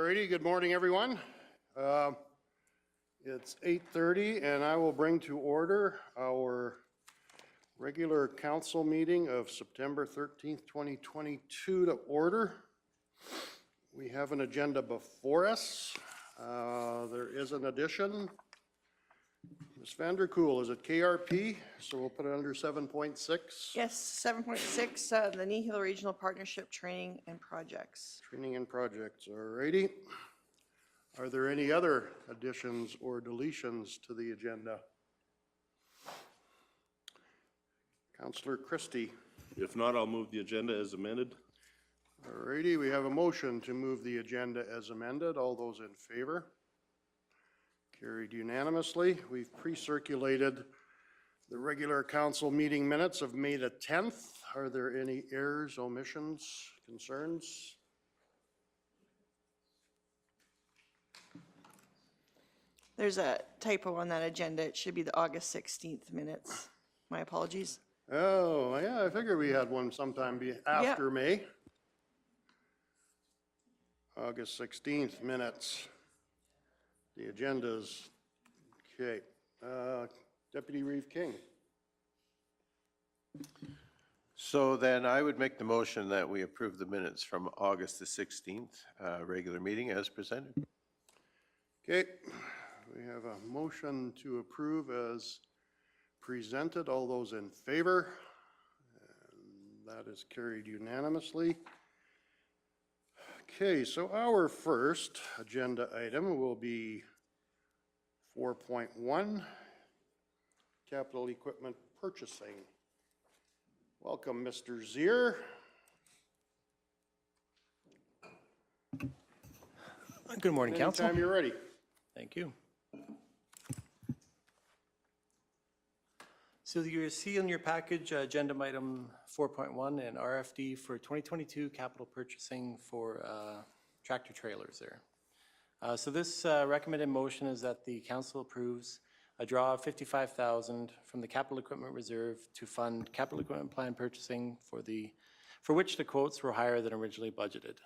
Alrighty, good morning, everyone. It's 8:30, and I will bring to order our regular council meeting of September 13th, 2022 to order. We have an agenda before us. There is an addition. Ms Vanderpool, is it KRP? So we'll put it under 7.6. Yes, 7.6, the Nihil Regional Partnership Training and Projects. Training and projects, alrighty. Are there any other additions or deletions to the agenda? Councillor Christie. If not, I'll move the agenda as amended. Alrighty, we have a motion to move the agenda as amended. All those in favor? Carried unanimously. We've pre-circulated the regular council meeting minutes of May the 10th. Are there any errors, omissions, concerns? There's a typo on that agenda. It should be the August 16th minutes. My apologies. Oh, yeah, I figured we had one sometime after May. August 16th minutes. The agenda's, okay. Deputy Reeve King. So then I would make the motion that we approve the minutes from August the 16th, regular meeting as presented. Okay, we have a motion to approve as presented. All those in favor? And that is carried unanimously. Okay, so our first agenda item will be 4.1, capital equipment purchasing. Welcome, Mr. Zier. Good morning, Council. Anytime you're ready. Thank you. So you see in your package agenda item 4.1 and RFD for 2022 capital purchasing for tractor trailers there. So this recommended motion is that the council approves a draw of $55,000 from the capital equipment reserve to fund capital equipment plan purchasing for which the quotes were higher than originally budgeted.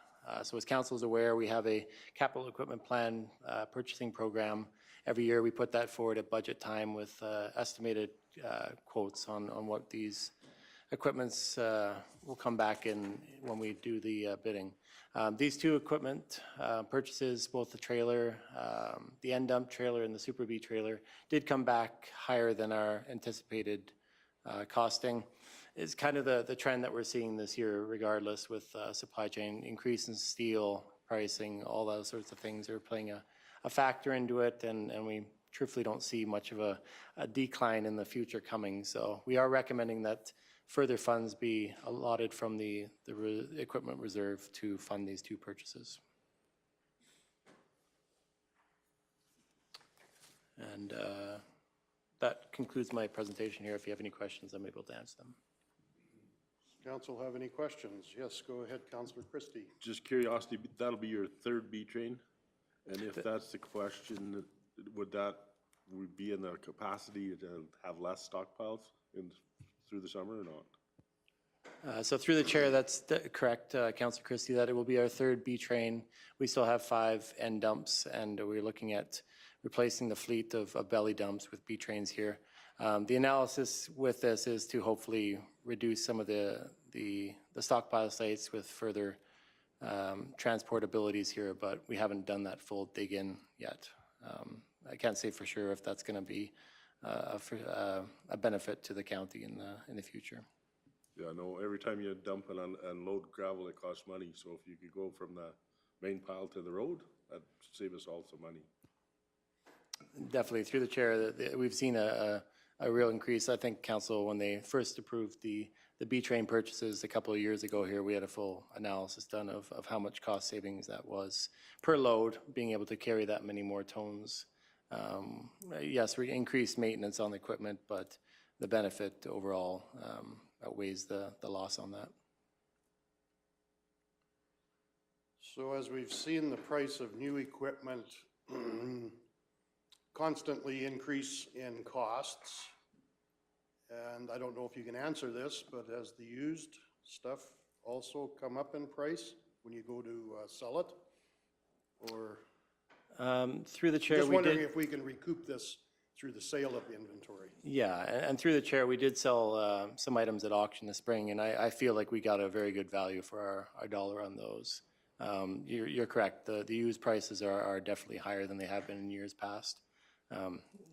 So as council is aware, we have a capital equipment plan purchasing program. Every year we put that forward at budget time with estimated quotes on what these equipments will come back in when we do the bidding. These two equipment purchases, both the trailer, the end dump trailer and the Super B trailer, did come back higher than our anticipated costing. It's kind of the trend that we're seeing this year regardless, with supply chain increase in steel pricing, all those sorts of things are playing a factor into it, and we truthfully don't see much of a decline in the future coming. So we are recommending that further funds be allotted from the equipment reserve to fund these two purchases. And that concludes my presentation here. If you have any questions, I'm able to answer them. Council have any questions? Yes, go ahead, Councillor Christie. Just curiosity, that'll be your third B train? And if that's the question, would be in the capacity to have less stockpiles through the summer or not? So through the chair, that's correct, Councillor Christie, that it will be our third B train. We still have 5 end dumps, and we're looking at replacing the fleet of belly dumps with B trains here. The analysis with this is to hopefully reduce some of the stockpile sites with further transport abilities here, but we haven't done that full dig in yet. I can't say for sure if that's going to be a benefit to the county in the future. Yeah, I know every time you dump and load gravel, it costs money. So if you could go from the main pile to the road, that'd save us all some money. Definitely, through the chair, we've seen a real increase. I think council, when they first approved the B train purchases a couple of years ago here, we had a full analysis done of how much cost savings that was per load, being able to carry that many more tones. Yes, we increased maintenance on the equipment, but the benefit overall outweighs the loss on that. So as we've seen the price of new equipment constantly increase in costs, and I don't know if you can answer this, but has the used stuff also come up in price when you go to sell it? Or, Through the chair, just we wondering did, if we can recoup this through the sale of the inventory. yeah, and through the chair, we did sell some items at auction this spring, and I feel like we got a very good value for our dollar on those. You're correct, the used prices are definitely higher than they have been in years past.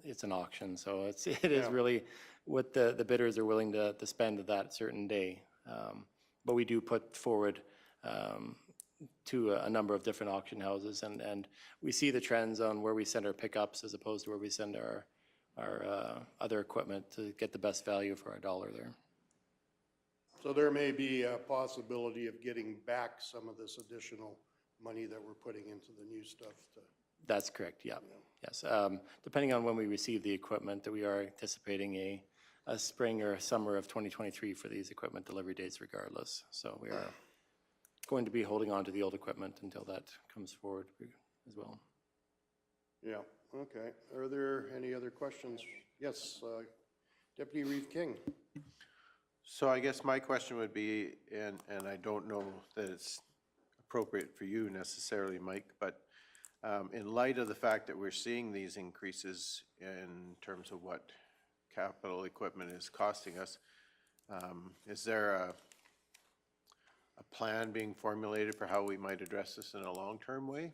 It's an auction, so it is Yeah. really what the bidders are willing to spend that certain day. But we do put forward to a number of different auction houses, and we see the trends on where we send our pickups as opposed to where we send our other equipment to get the best value for our dollar there. So there may be a possibility of getting back some of this additional money that we're putting into the new stuff to. That's correct, yeah. Yes, depending on when we receive the equipment, that we are anticipating a spring or summer of 2023 for these equipment delivery dates regardless. So we are going to be holding on to the old equipment until that comes forward as well. Yeah, okay. Are there any other questions? Yes, Deputy Reeve King. So I guess my question would be, and I don't know that it's appropriate for you necessarily, Mike, but in light of the fact that we're seeing these increases in terms of what capital equipment is costing us, is there a plan being formulated for how we might address this in a long-term way?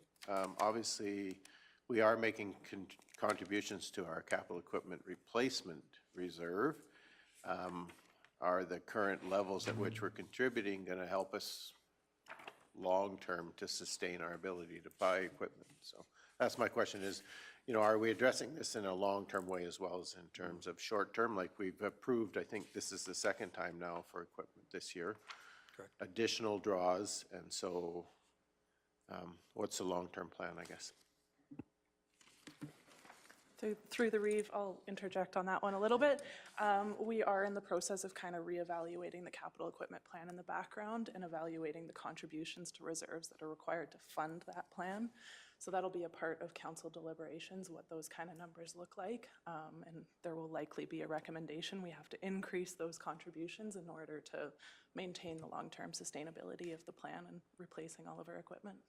Obviously, we are making contributions to our capital equipment replacement reserve. Are the current levels at which we're contributing going to help us long-term to sustain our ability to buy equipment? So that's my question is, you know, are we addressing this in a long-term way as well as in terms of short-term? Like we've approved, I think this is the second time now for equipment this year. Correct. Additional draws, and so what's the long-term plan, I guess? Through the Reeve, I'll interject on that one a little bit. We are in the process of kind of reevaluating the capital equipment plan in the background and evaluating the contributions to reserves that are required to fund that plan. So that'll be a part of council deliberations, what those kind of numbers look like. And there will likely be a recommendation. We have to increase those contributions in order to maintain the long-term sustainability of the plan and replacing all of our equipment.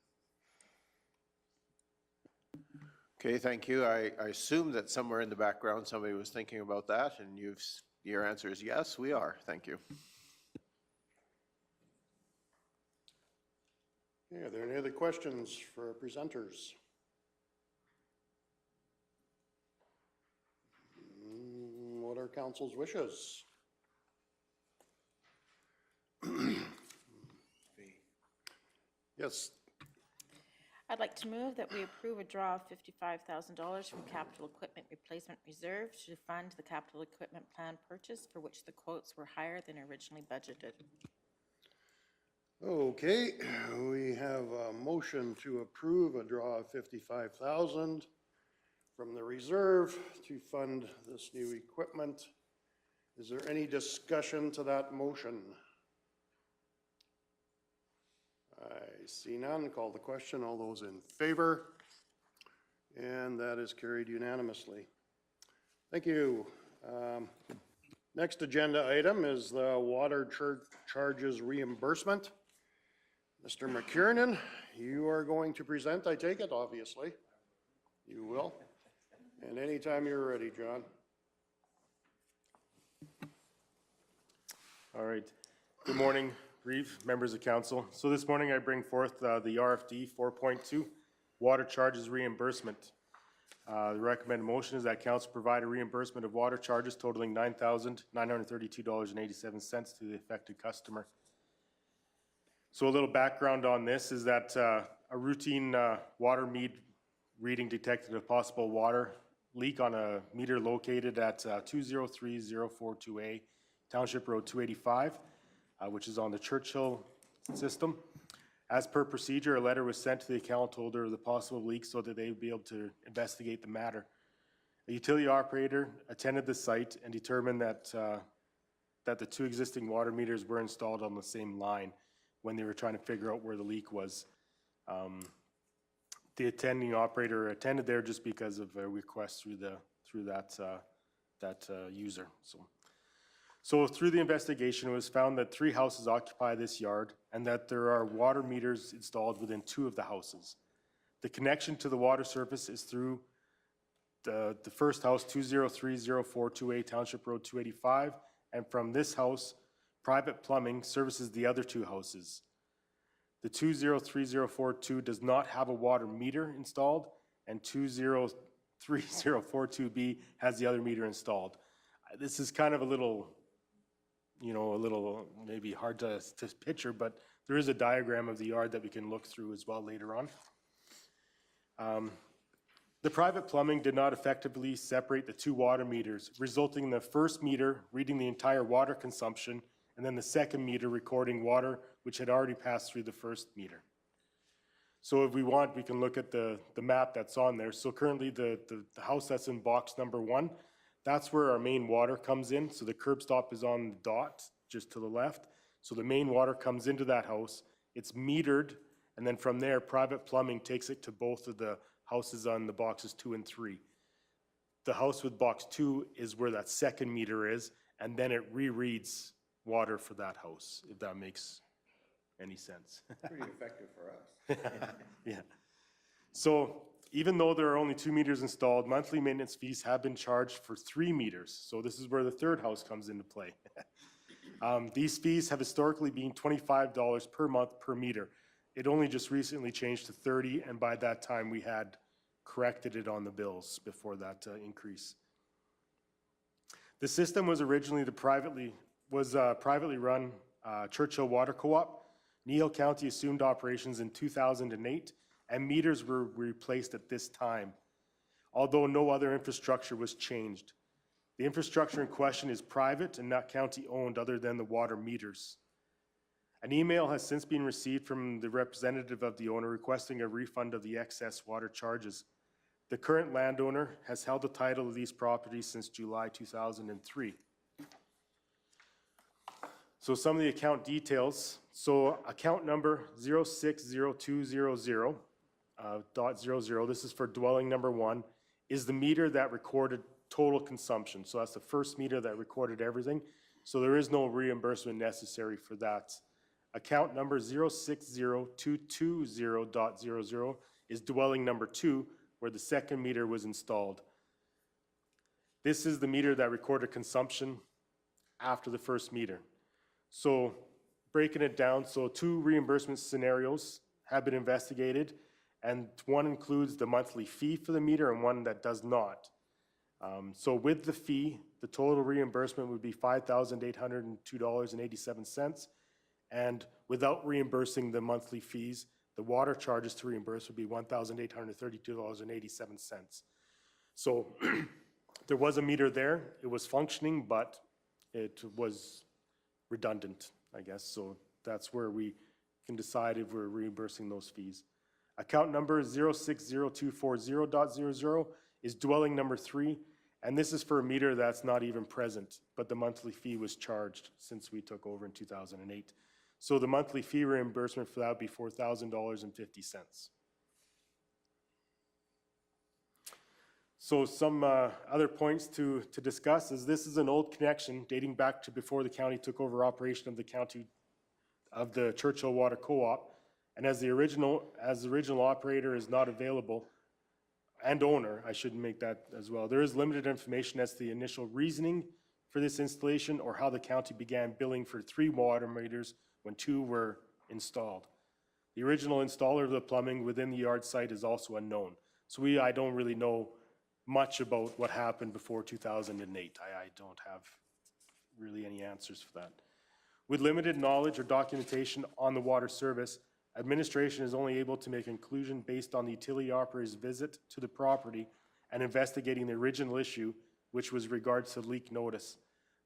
Okay, thank you. I assume that somewhere in the background somebody was thinking about that, and your answer is yes, we are. Thank you. Okay, are there any other questions for our presenters? What are council's wishes? Yes, I'd like to move that we approve a draw of $55,000 from Capital Equipment Replacement Reserve to fund the capital equipment plan purchase for which the quotes were higher than originally budgeted. okay, we have a motion to approve a draw of 55,000 from the reserve to fund this new equipment. Is there any discussion to that motion? I see none. Call the question. All those in favor? And that is carried unanimously. Thank you. Next agenda item is the water charges reimbursement. Mr. McKiernan, you are going to present, I take it, obviously. You will. And anytime you're ready, John. All right. Good morning, Reeve, members of council. So this morning I bring forth the RFD 4.2, water charges reimbursement. The recommended motion is that council provide a reimbursement of water charges totaling $9,932.87 to the affected customer. So a little background on this is that a routine water reading detected a possible water leak on a meter located at 203-042A Township Road 285, which is on the Churchill system. As per procedure, a letter was sent to the account holder of the possible leak so that they would be able to investigate the matter. A utility operator attended the site and determined that the two existing water meters were installed on the same line when they were trying to figure out where the leak was. The attending operator attended there just because of a request through that user. So through the investigation, it was found that 3 houses occupy this yard and that there are water meters installed within 2 of the houses. The connection to the water surface is through the first house, 2030428 Township Road 285, and from this house, private plumbing services the other two houses. The 203042 does not have a water meter installed, and 203042B has the other meter installed. This is kind of a little, maybe hard to picture, but there is a diagram of the yard that we can look through as well later on. The private plumbing did not effectively separate the two water meters, resulting in the first meter reading the entire water consumption, and then the second meter recording water which had already passed through the first meter. So if we want, we can look at the map that's on there. So currently the house that's in box number 1, that's where our main water comes in. So the curb stop is on the dot just to the left. So the main water comes into that house. It's metered, and then from there, private plumbing takes it to both of the houses on the boxes 2 and 3. The house with box 2 is where that second meter is, and then it rereads water for that house, if that makes any sense. Pretty effective for us. Yeah. So even though there are only 2 meters installed, monthly maintenance fees have been charged for 3 meters. So this is where the third house comes into play. These fees have historically been $25 per month per meter. It only just recently changed to 30, and by that time we had corrected it on the bills before that increase. The system was originally privately run Churchill Water Co-op. Nihil County assumed operations in 2008, and meters were replaced at this time, although no other infrastructure was changed. The infrastructure in question is private and not county-owned other than the water meters. An email has since been received from the representative of the owner requesting a refund of the excess water charges. The current landowner has held the title of these properties since July 2003. So some of the account details. So account number 060200.00, this is for dwelling number 1, is the meter that recorded total consumption. So that's the first meter that recorded everything. So there is no reimbursement necessary for that. Account number 060220.00 is dwelling number 2, where the second meter was installed. This is the meter that recorded consumption after the first meter. So breaking it down, so 2 reimbursement scenarios have been investigated, and one includes the monthly fee for the meter and one that does not. So with the fee, the total reimbursement would be $5,802.87, and without reimbursing the monthly fees, the water charges to reimburse would be $1,832.87. So there was a meter there, it was functioning, but it was redundant, I guess. So that's where we can decide if we're reimbursing those fees. Account number 060240.00 is dwelling number 3, and this is for a meter that's not even present, but the monthly fee was charged since we took over in 2008. So the monthly fee reimbursement for that would be $4,000.50. So some other points to discuss is this is an old connection dating back to before the county took over operation of the Churchill Water Co-op, and as the original operator is not available, and owner, I should make that as well, there is limited information as to the initial reasoning for this installation or how the county began billing for 3 water meters when 2 were installed. The original installer of the plumbing within the yard site is also unknown. So I don't really know much about what happened before 2008. I don't have really any answers for that. With limited knowledge or documentation on the water service, administration is only able to make a conclusion based on the utility operator's visit to the property and investigating the original issue, which was regards to leak notice.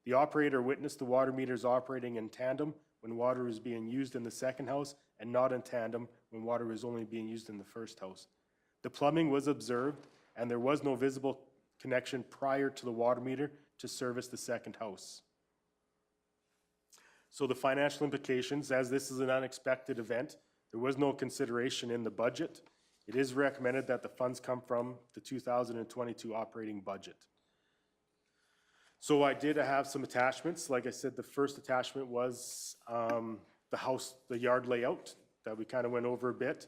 The operator witnessed the water meters operating in tandem when water was being used in the second house and not in tandem when water was only being used in the first house. The plumbing was observed and there was no visible connection prior to the water meter to service the second house. So the financial implications, as this is an unexpected event, there was no consideration in the budget. It is recommended that the funds come from the 2022 operating budget. So I did have some attachments. Like I said, the first attachment was the yard layout that we kind of went over a bit.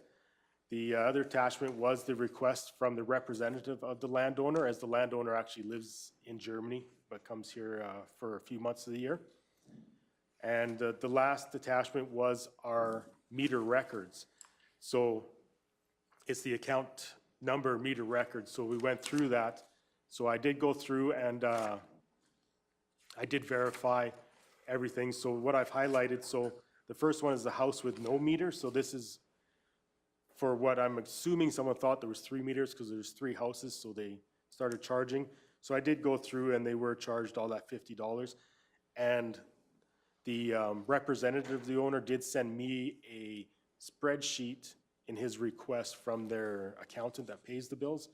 The other attachment was the request from the representative of the landowner, as the landowner actually lives in Germany, but comes here for a few months of the year. And the last attachment was our meter records. So it's the account number meter records. So we went through that. So I did go through and I did verify everything. So what I've highlighted, so the first one is the house with no meter. So this is for what I'm assuming someone thought there was 3 meters because there's 3 houses, so they started charging. So I did go through and they were charged all that $50. And the representative of the owner did send me a spreadsheet in his request from their accountant that pays the bills.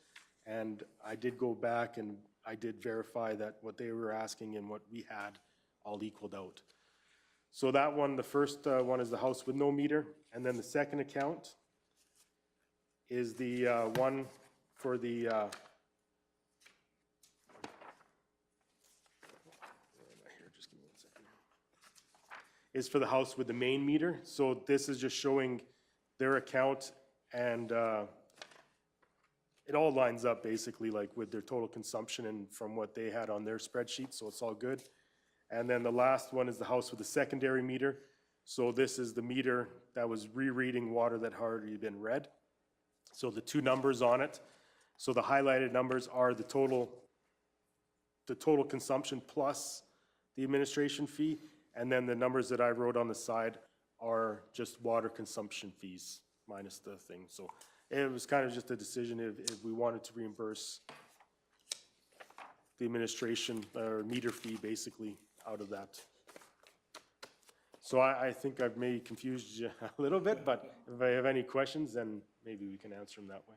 And I did go back and I did verify that what they were asking and what we had all equaled out. So that one, the first one is the house with no meter. And then the second account is the one for the is for the house with the main meter. So this is just showing their account, and it all lines up basically like with their total consumption and from what they had on their spreadsheet, so it's all good. And then the last one is the house with the secondary meter. So this is the meter that was rereading water that had already been read. So the 2 numbers on it. So the highlighted numbers are the total consumption plus the administration fee. And then the numbers that I wrote on the side are just water consumption fees minus the thing. So it was kind of just a decision if we wanted to reimburse the administration or meter fee basically out of that. So I think I've maybe confused you a little bit, but if I have any questions, then maybe we can answer them that way.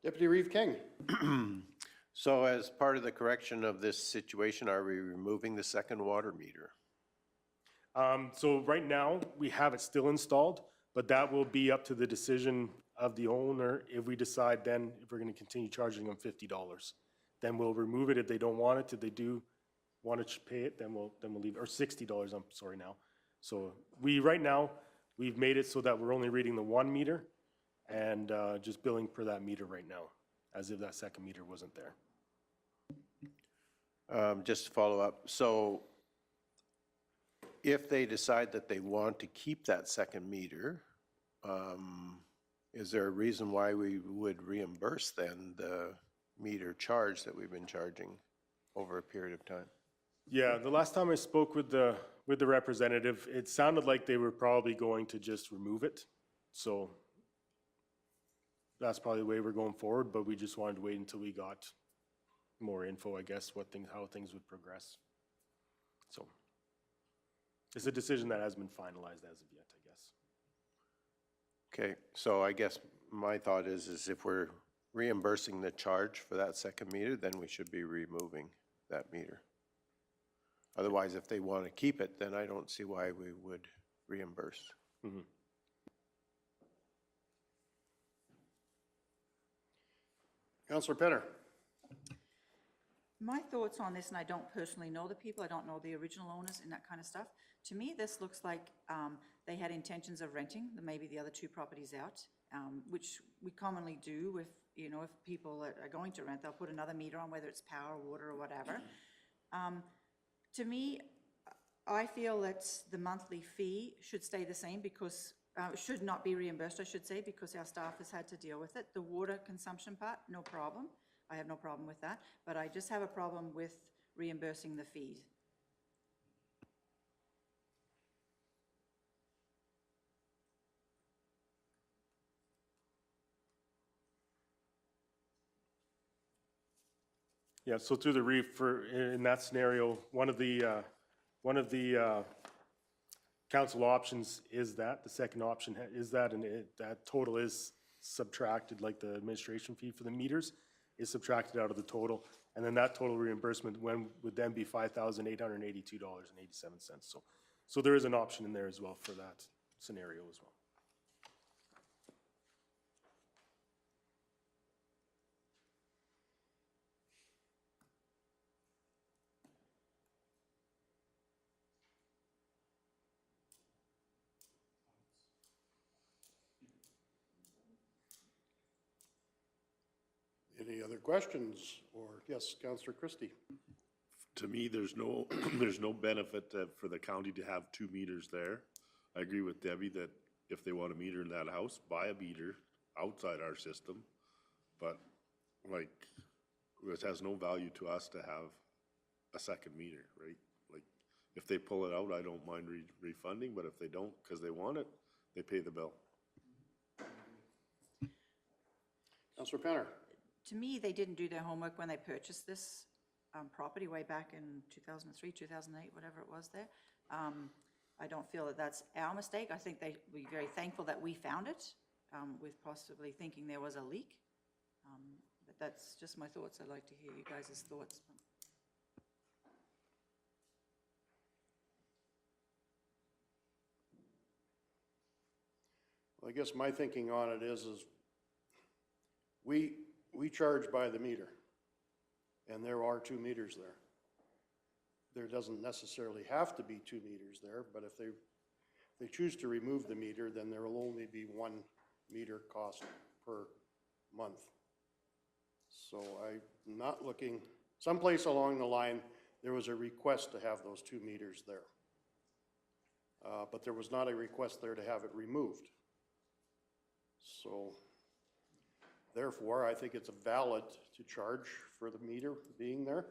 Deputy Reeve King. So as part of the correction of this situation, are we removing the second water meter? So right now, we have it still installed, but that will be up to the decision of the owner if we decide then if we're gonna continue charging them $50. Then we'll remove it if they don't want it. If they do want to pay it, then we'll leave it, or $60, I'm sorry now. So right now, we've made it so that we're only reading the 1 meter and just billing per that meter right now, as if that second meter wasn't there. Just to follow up, so if they decide that they want to keep that second meter, is there a reason why we would reimburse then the meter charge that we've been charging over a period of time? Yeah, the last time I spoke with the representative, it sounded like they were probably going to just remove it. So that's probably the way we're going forward, but we just wanted to wait until we got more info, I guess, how things would progress. So it's a decision that hasn't been finalized as of yet, I guess. Okay, so I guess my thought is if we're reimbursing the charge for that second meter, then we should be removing that meter. Otherwise, if they want to keep it, then I don't see why we would reimburse. Mm-hmm. Councillor Penner. My thoughts on this, and I don't personally know the people, I don't know the original owners and that kind of stuff. To me, this looks like they had intentions of renting maybe the other 2 properties out, which we commonly do if people are going to rent, they'll put another meter on, whether it's power, water, or whatever. To me, I feel that the monthly fee should stay the same because, should not be reimbursed, I should say, because our staff has had to deal with it. The water consumption part, no problem. I have no problem with that, but I just have a problem with reimbursing the fees. Yeah, so through the reef, in that scenario, one of the council options is that, the second option is that, and that total is subtracted, like the administration fee for the meters is subtracted out of the total, and then that total reimbursement would then be $5,882.87. So there is an option in there as well for that scenario as well. Any other questions? Or, yes, Counselor Christie? To me, there's no, there's no benefit for the county to have 2 meters there. I agree with Debbie that if they want a meter in that house, buy a meter outside our system. But like, it has no value to us to have a second meter, right? Like, if they pull it out, I don't mind refunding, but if they don't, because they want it, they pay the bill. Counselor Penner? To me, they didn't do their homework when they purchased this property way back in 2003, 2008, whatever it was there. I don't feel that that's our mistake. I think they'd be very thankful that we found it with possibly thinking there was a leak. But that's just my thoughts. I'd like to hear you guys' thoughts. Well, I guess my thinking on it is we charge by the meter, and there are 2 meters there. There doesn't necessarily have to be 2 meters there, but if they choose to remove the meter, then there will only be 1 meter cost per month. So I'm not looking, someplace along the line, there was a request to have those 2 meters there. But there was not a request there to have it removed. So therefore, I think it's valid to charge for the meter being there.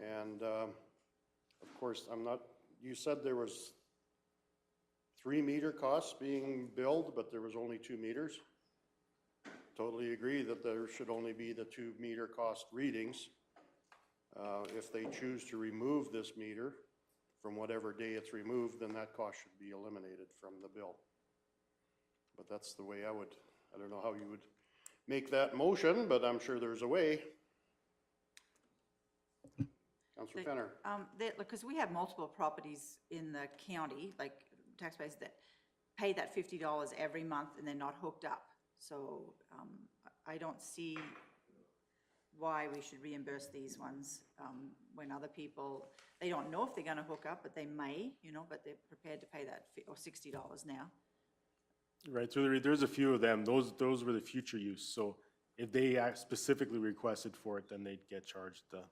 And of course, you said there was 3 meter costs being billed, but there was only 2 meters. Totally agree that there should only be the 2 meter cost readings. If they choose to remove this meter from whatever day it's removed, then that cost should be eliminated from the bill. But that's the way I don't know how you would make that motion, but I'm sure there's a way. Councilor Penner. Because we have multiple properties in the county, like taxpayers that pay that $50 every month and they're not hooked up. So I don't see why we should reimburse these ones when other people, they don't know if they're going to hook up, but they may, but they're prepared to pay that or $60 now. Right, so there's a few of them. Those were the future use. So if they specifically requested for it, then they'd get charged that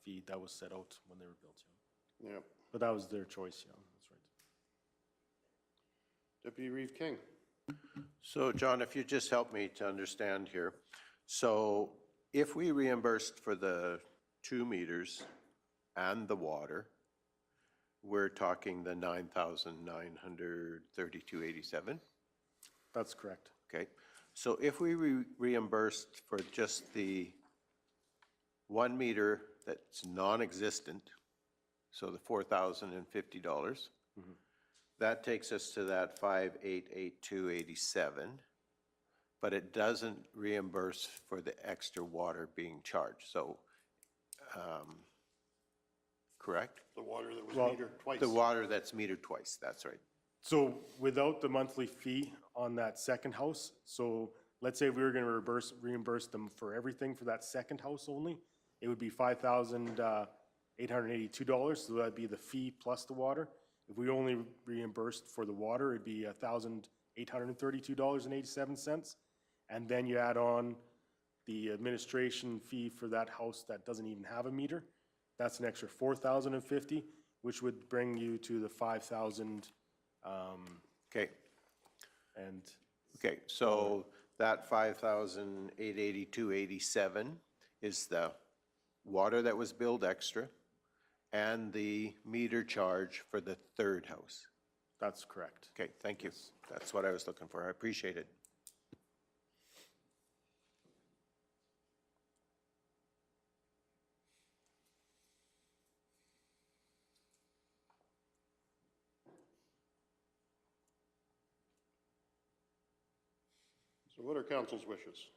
fee that was set out when they were built. Yeah. Yep. But that was their choice, yeah, that's right. Deputy Reeve King. So John, if you just help me to understand here. So if we reimbursed for the 2 meters and the water, we're talking the $9,932.87? That's correct. Okay, so if we reimbursed for just the 1 meter that's non-existent, so the $4,050, that takes us to that $5,882.87, but it doesn't reimburse for the extra water being charged, so, correct? The water that was Well, metered twice. The water that's metered twice, that's right. So without the monthly fee on that second house, so let's say we were gonna reimburse them for everything for that second house only, it would be $5,882, so that'd be the fee plus the water. If we only reimbursed for the water, it'd be $1,832.87. And then you add on the administration fee for that house that doesn't even have a meter. That's an extra $4,050, which would bring you to the $5,000. Okay. And Okay, so that $5,882.87 is the water that was billed extra and the meter charge for the third house. that's correct. Okay, thank you. That's what I was looking for. I appreciate it. So what are council's wishes?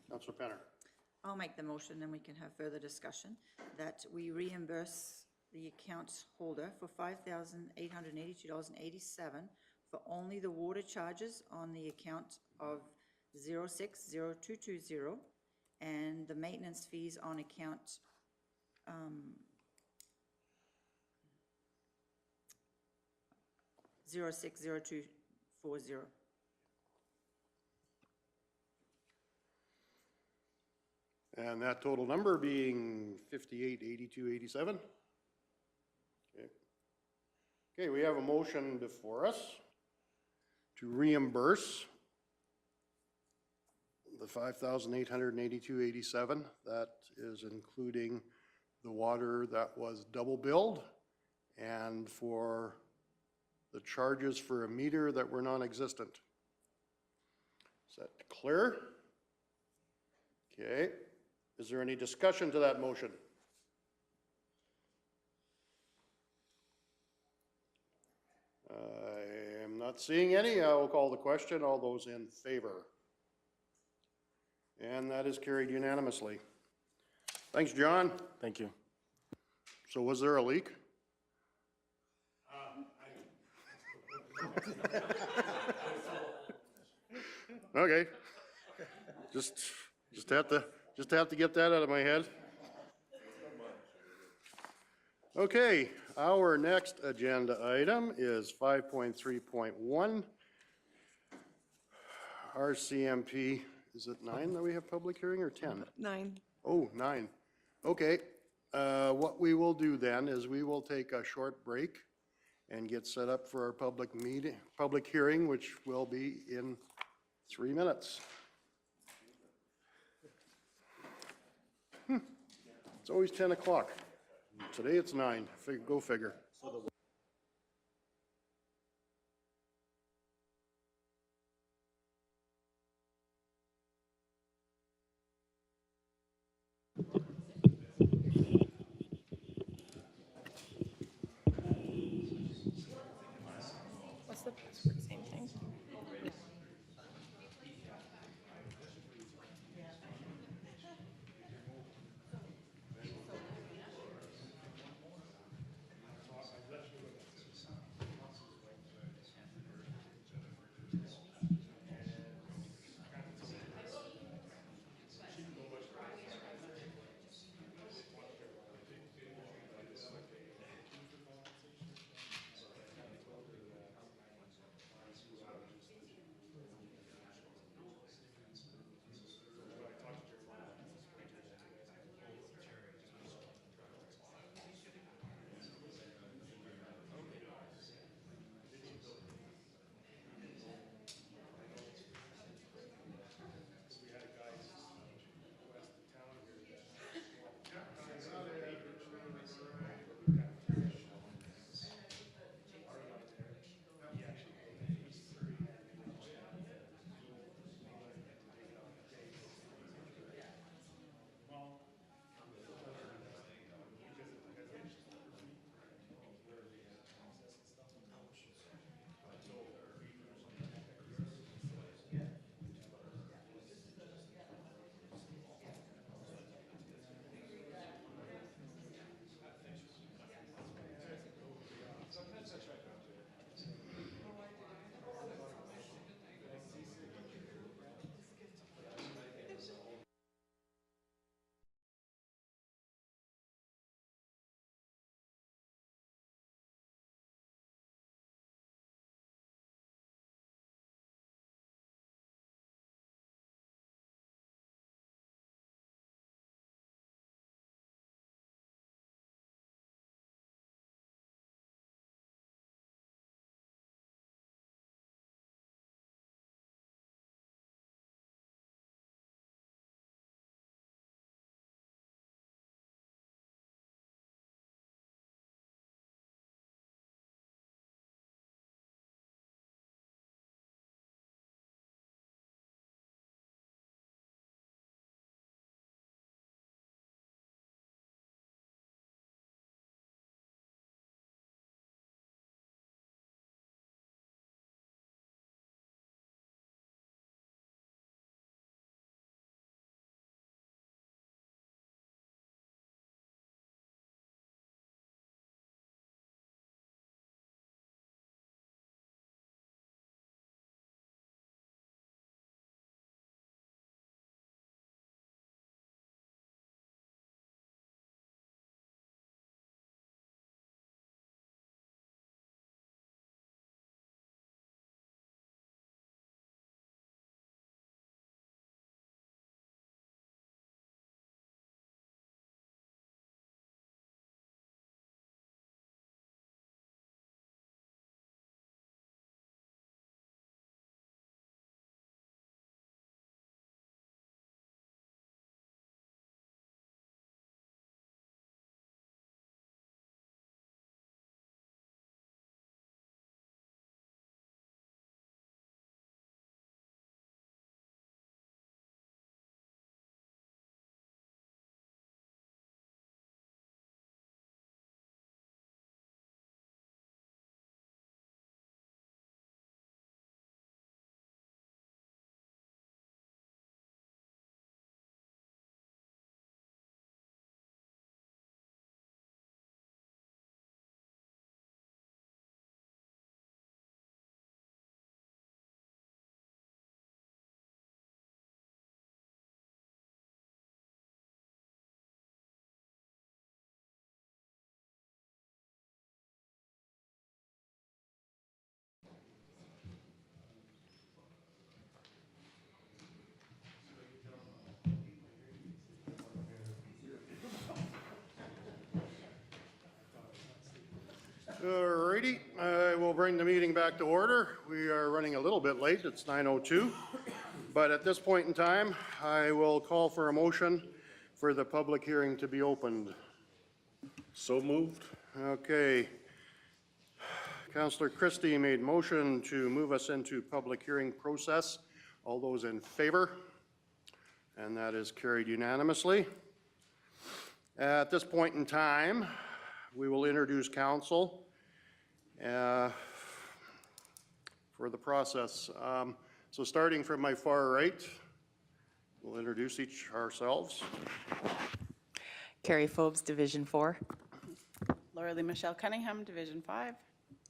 Councilor Penner. I'll make the motion, then we can have further discussion, that we reimburse the account holder for $5,882.87 for only the water charges on the account of 060220 and the maintenance fees on account 060240. And that total number being 588287. Okay. Okay, we have a motion before us to reimburse the 5,882.87. That is including the water that was double billed and for the charges for a meter that were non-existent. Is that clear? Okay. Is there any discussion to that motion? I am not seeing any. I will call the question. All those in favor? And that is carried unanimously. Thanks, John. Thank you. So was there a leak? Okay. Just have to get that out of my head. Okay, our next agenda item is 5.3.1. RCMP, is it 9 that we have public hearing or 10? 9. Oh, 9. Okay, what we will do then is we will take a short break and get set up for our public hearing, which will be in 3 minutes. It's always 10 o'clock. Today it's 9. Go figure. What's the password? Same thing. I will bring the meeting back to order. We are running a little bit late, it's 9:02. But at this point in time, I will call for a motion for the public hearing to be opened. So moved. Okay. Councillor Christie made motion to move us into public hearing process. All those in favor? And that is carried unanimously. At this point in time, we will introduce council for the process. So starting from my far right, we'll introduce each ourselves. Carrie Phobes, Division 4. Laura Lee Michelle Cunningham, Division 5.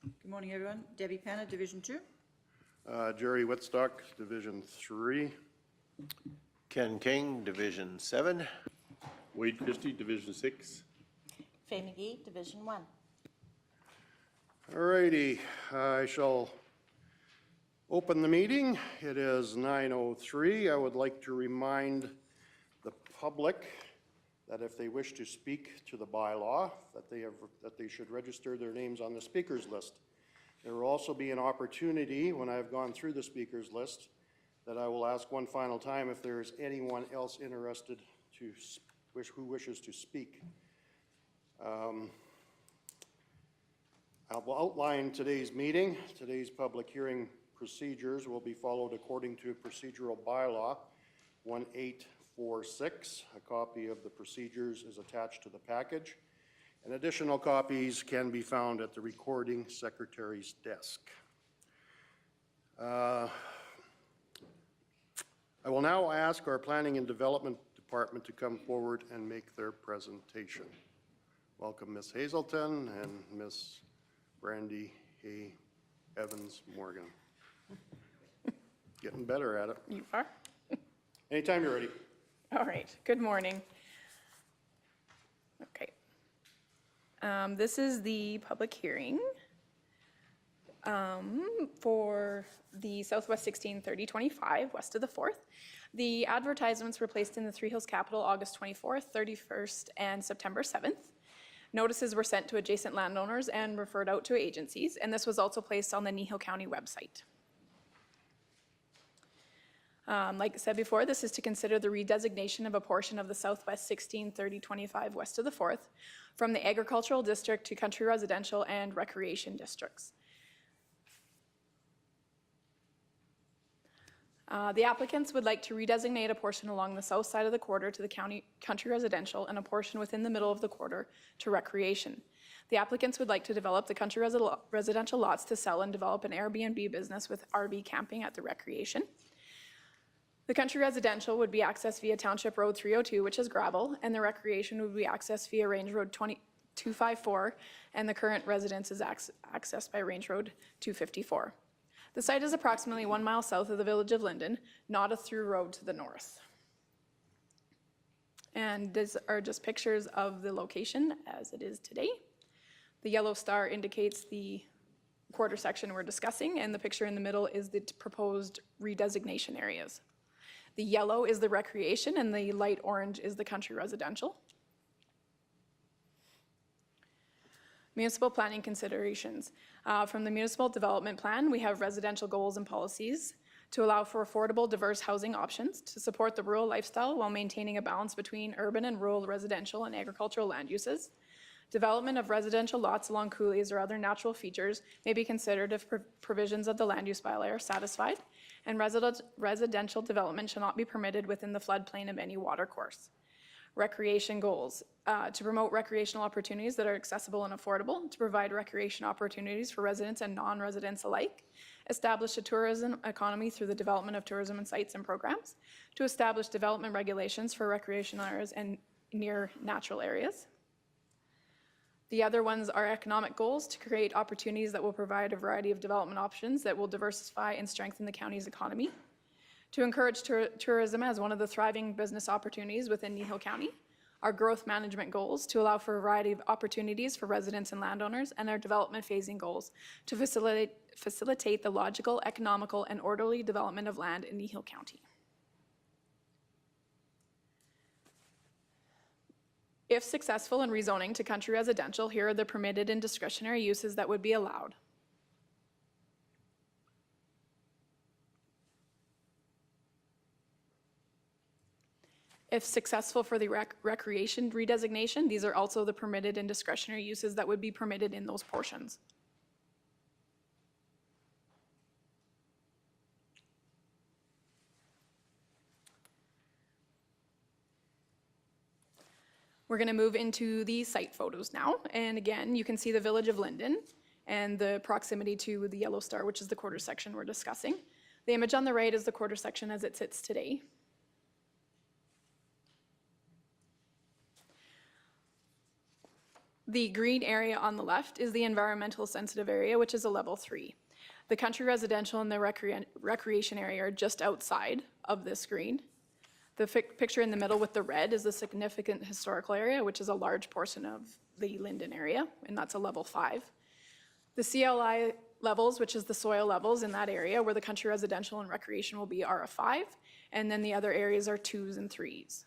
Good morning, everyone. Debbie Penna, Division 2. Jerry Whitstock, Division 3. Ken King, Division 7. Wade Christie, Division 6. Fay McGee, Division 1. All righty, I shall open the meeting. It is 9:03. I would like to remind the public that if they wish to speak to the bylaw, that they should register their names on the speakers list. There will also be an opportunity, when I've gone through the speakers list, that I will ask one final time if there is anyone else interested who wishes to speak. I will outline today's meeting. Today's public hearing procedures will be followed according to procedural bylaw 1846. A copy of the procedures is attached to the package, and additional copies can be found at the recording secretary's desk. I will now ask our Planning and Development Department to come forward and make their presentation. Welcome Ms. Hazelton and Ms. Brandy A. Evans Morgan. Getting better at it. You are? Anytime you're ready. All right. Good morning. Okay. This is the public hearing for the Southwest 163025, west of the 4th. The advertisements were placed in the Three Hills Capital August 24th, 31st, and September 7th. Notices were sent to adjacent landowners and referred out to agencies, and this was also placed on the Nihil County website. Like I said before, this is to consider the redesignation of a portion of the Southwest 163025 west of the 4th from the agricultural district to country residential and recreation districts. The applicants would like to redesignate a portion along the south side of the quarter to the country residential and a portion within the middle of the quarter to recreation. The applicants would like to develop the country residential lots to sell and develop an Airbnb business with RV camping at the recreation. The country residential would be accessed via Township Road 302, which is gravel, and the recreation would be accessed via Range Road 254, and the current residence is accessed by Range Road 254. The site is approximately 1 mile south of the village of Linden, not a through road to the north. And these are just pictures of the location as it is today. The yellow star indicates the quarter section we're discussing, and the picture in the middle is the proposed redesignation areas. The yellow is the recreation, and the light orange is the country residential. Municipal planning considerations. From the municipal development plan, we have residential goals and policies to allow for affordable, diverse housing options, to support the rural lifestyle while maintaining a balance between urban and rural residential and agricultural land uses. Development of residential lots along coulees or other natural features may be considered if provisions of the land use bylaw are satisfied, and residential development shall not be permitted within the floodplain of any watercourse. Recreation goals, to promote recreational opportunities that are accessible and affordable, to provide recreation opportunities for residents and non-residents alike, establish a tourism economy through the development of tourism and sites and programs, to establish development regulations for recreational areas and near natural areas. The other ones are economic goals, to create opportunities that will provide a variety of development options that will diversify and strengthen the county's economy. To encourage tourism as one of the thriving business opportunities within Nihil County. Our growth management goals, to allow for a variety of opportunities for residents and landowners, and our development phasing goals, to facilitate the logical, economical, and orderly development of land in Nihil County. If successful in rezoning to country residential, here are the permitted and discretionary uses that would be allowed. If successful for the recreation redesignation, these are also the permitted and discretionary uses that would be permitted in those portions. We're going to move into the site photos now. And again, you can see the village of Linden and the proximity to the yellow star, which is the quarter section we're discussing. The image on the right is the quarter section as it sits today. The green area on the left is the environmental sensitive area, which is a level 3. The country residential and the recreation area are just outside of this green. The picture in the middle with the red is the significant historical area, which is a large portion of the Linden area, and that's a level 5. The CLI levels, which is the soil levels in that area where the country residential and recreation will be, are a 5, and then the other areas are 2s and 3s.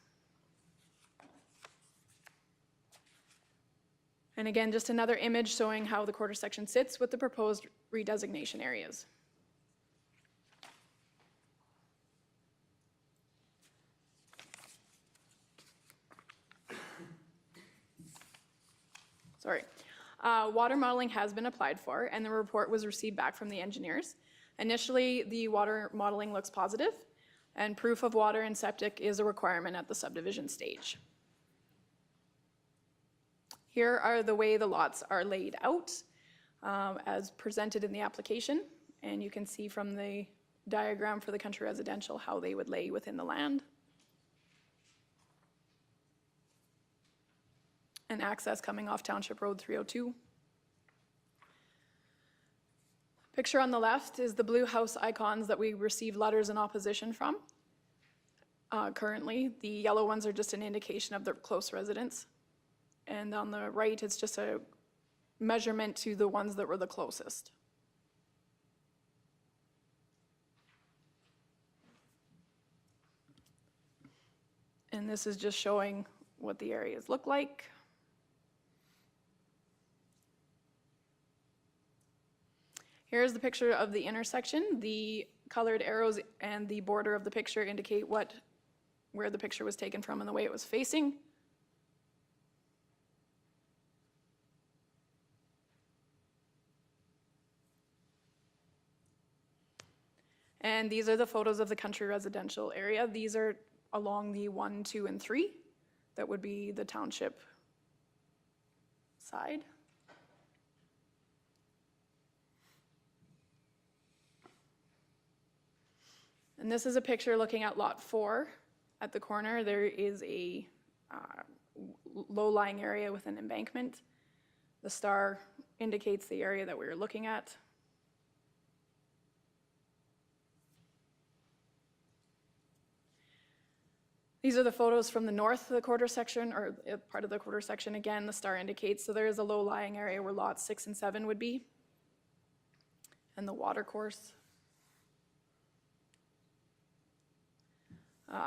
And again, just another image showing how the quarter section sits with the proposed redesignation areas. Sorry. Water modeling has been applied for, and the report was received back from the engineers. Initially, the water modeling looks positive, and proof of water and septic is a requirement at the subdivision stage. Here are the way the lots are laid out as presented in the application, and you can see from the diagram for the country residential how they would lay within the land. And access coming off Township Road 302. Picture on the left is the blue house icons that we received letters in opposition from. Currently, the yellow ones are just an indication of their close residence. And on the right, it's just a measurement to the ones that were the closest. And this is just showing what the areas look like. Here's the picture of the intersection. The colored arrows and the border of the picture indicate where the picture was taken from and the way it was facing. And these are the photos of the country residential area. These are along the 1, 2, and 3. That would be the township side. And this is a picture looking at lot 4. At the corner, there is a low-lying area with an embankment. The star indicates the area that we were looking at. These are the photos from the north of the quarter section, or part of the quarter section. Again, the star indicates, so there is a low-lying area where lots 6 and 7 would be. And the water course.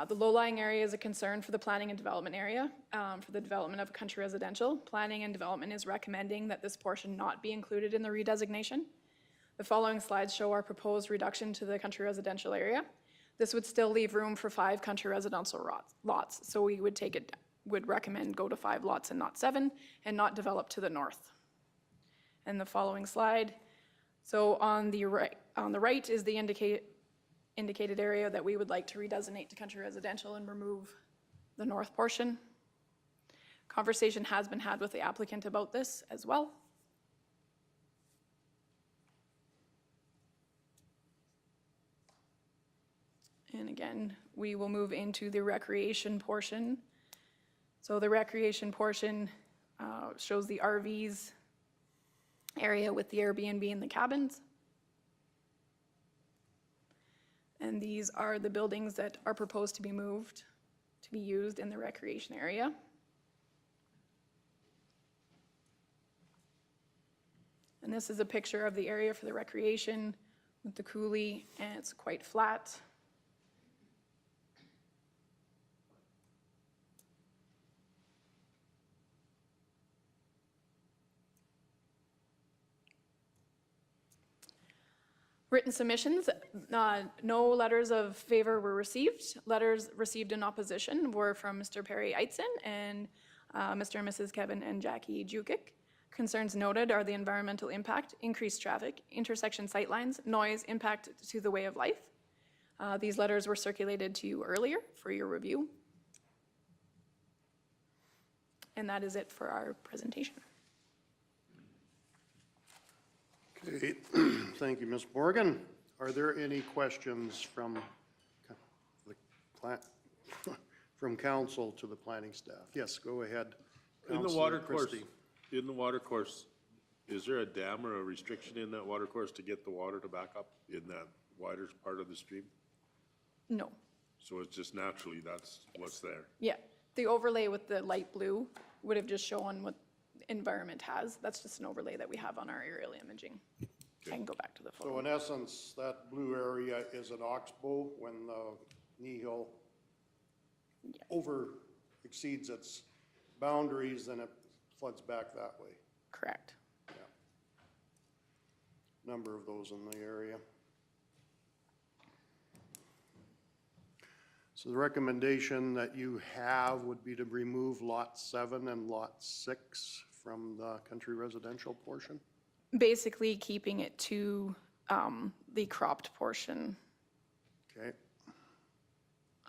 The low-lying area is a concern for the planning and development area, for the development of country residential. Planning and development is recommending that this portion not be included in the redesignation. The following slides show our proposed reduction to the country residential area. This would still leave room for 5 country residential lots, so we would recommend go to 5 lots and not 7, and not develop to the north. And the following slide, so on the right is the indicated area that we would like to redesignate to country residential and remove the north portion. Conversation has been had with the applicant about this as well. And again, we will move into the recreation portion. So the recreation portion shows the RVs area with the Airbnb and the cabins. And these are the buildings that are proposed to be moved to be used in the recreation area. And this is a picture of the area for the recreation with the coulee, and it's quite flat. Written submissions, no letters of favor were received. Letters received in opposition were from Mr. Perry Eitzen and Mr. and Mrs. Kevin and Jackie Jukic. Concerns noted are the environmental impact, increased traffic, intersection sightlines, noise, impact to the way of life. These letters were circulated to you earlier for your review. And that is it for our presentation. Okay, thank you, Ms. Morgan. Are there any questions from from council to the planning staff? Yes, go ahead. In the Councilor water course, Christie. is there a dam or a restriction in that water course to get the water to back up in that wider part of the stream? No. So it's just naturally, that's what's there. Yeah, the overlay with the light blue would have just shown what environment has. That's just an overlay that we have on our aerial imaging. I can go back to the photo. So in essence, that blue area is an oxbow when the Nihil over exceeds its boundaries, then it floods back that way. Correct. Yeah. Number of those in the area. So the recommendation that you have would be to remove lot 7 and lot 6 from the country residential portion? Basically keeping it to the cropped portion. Okay.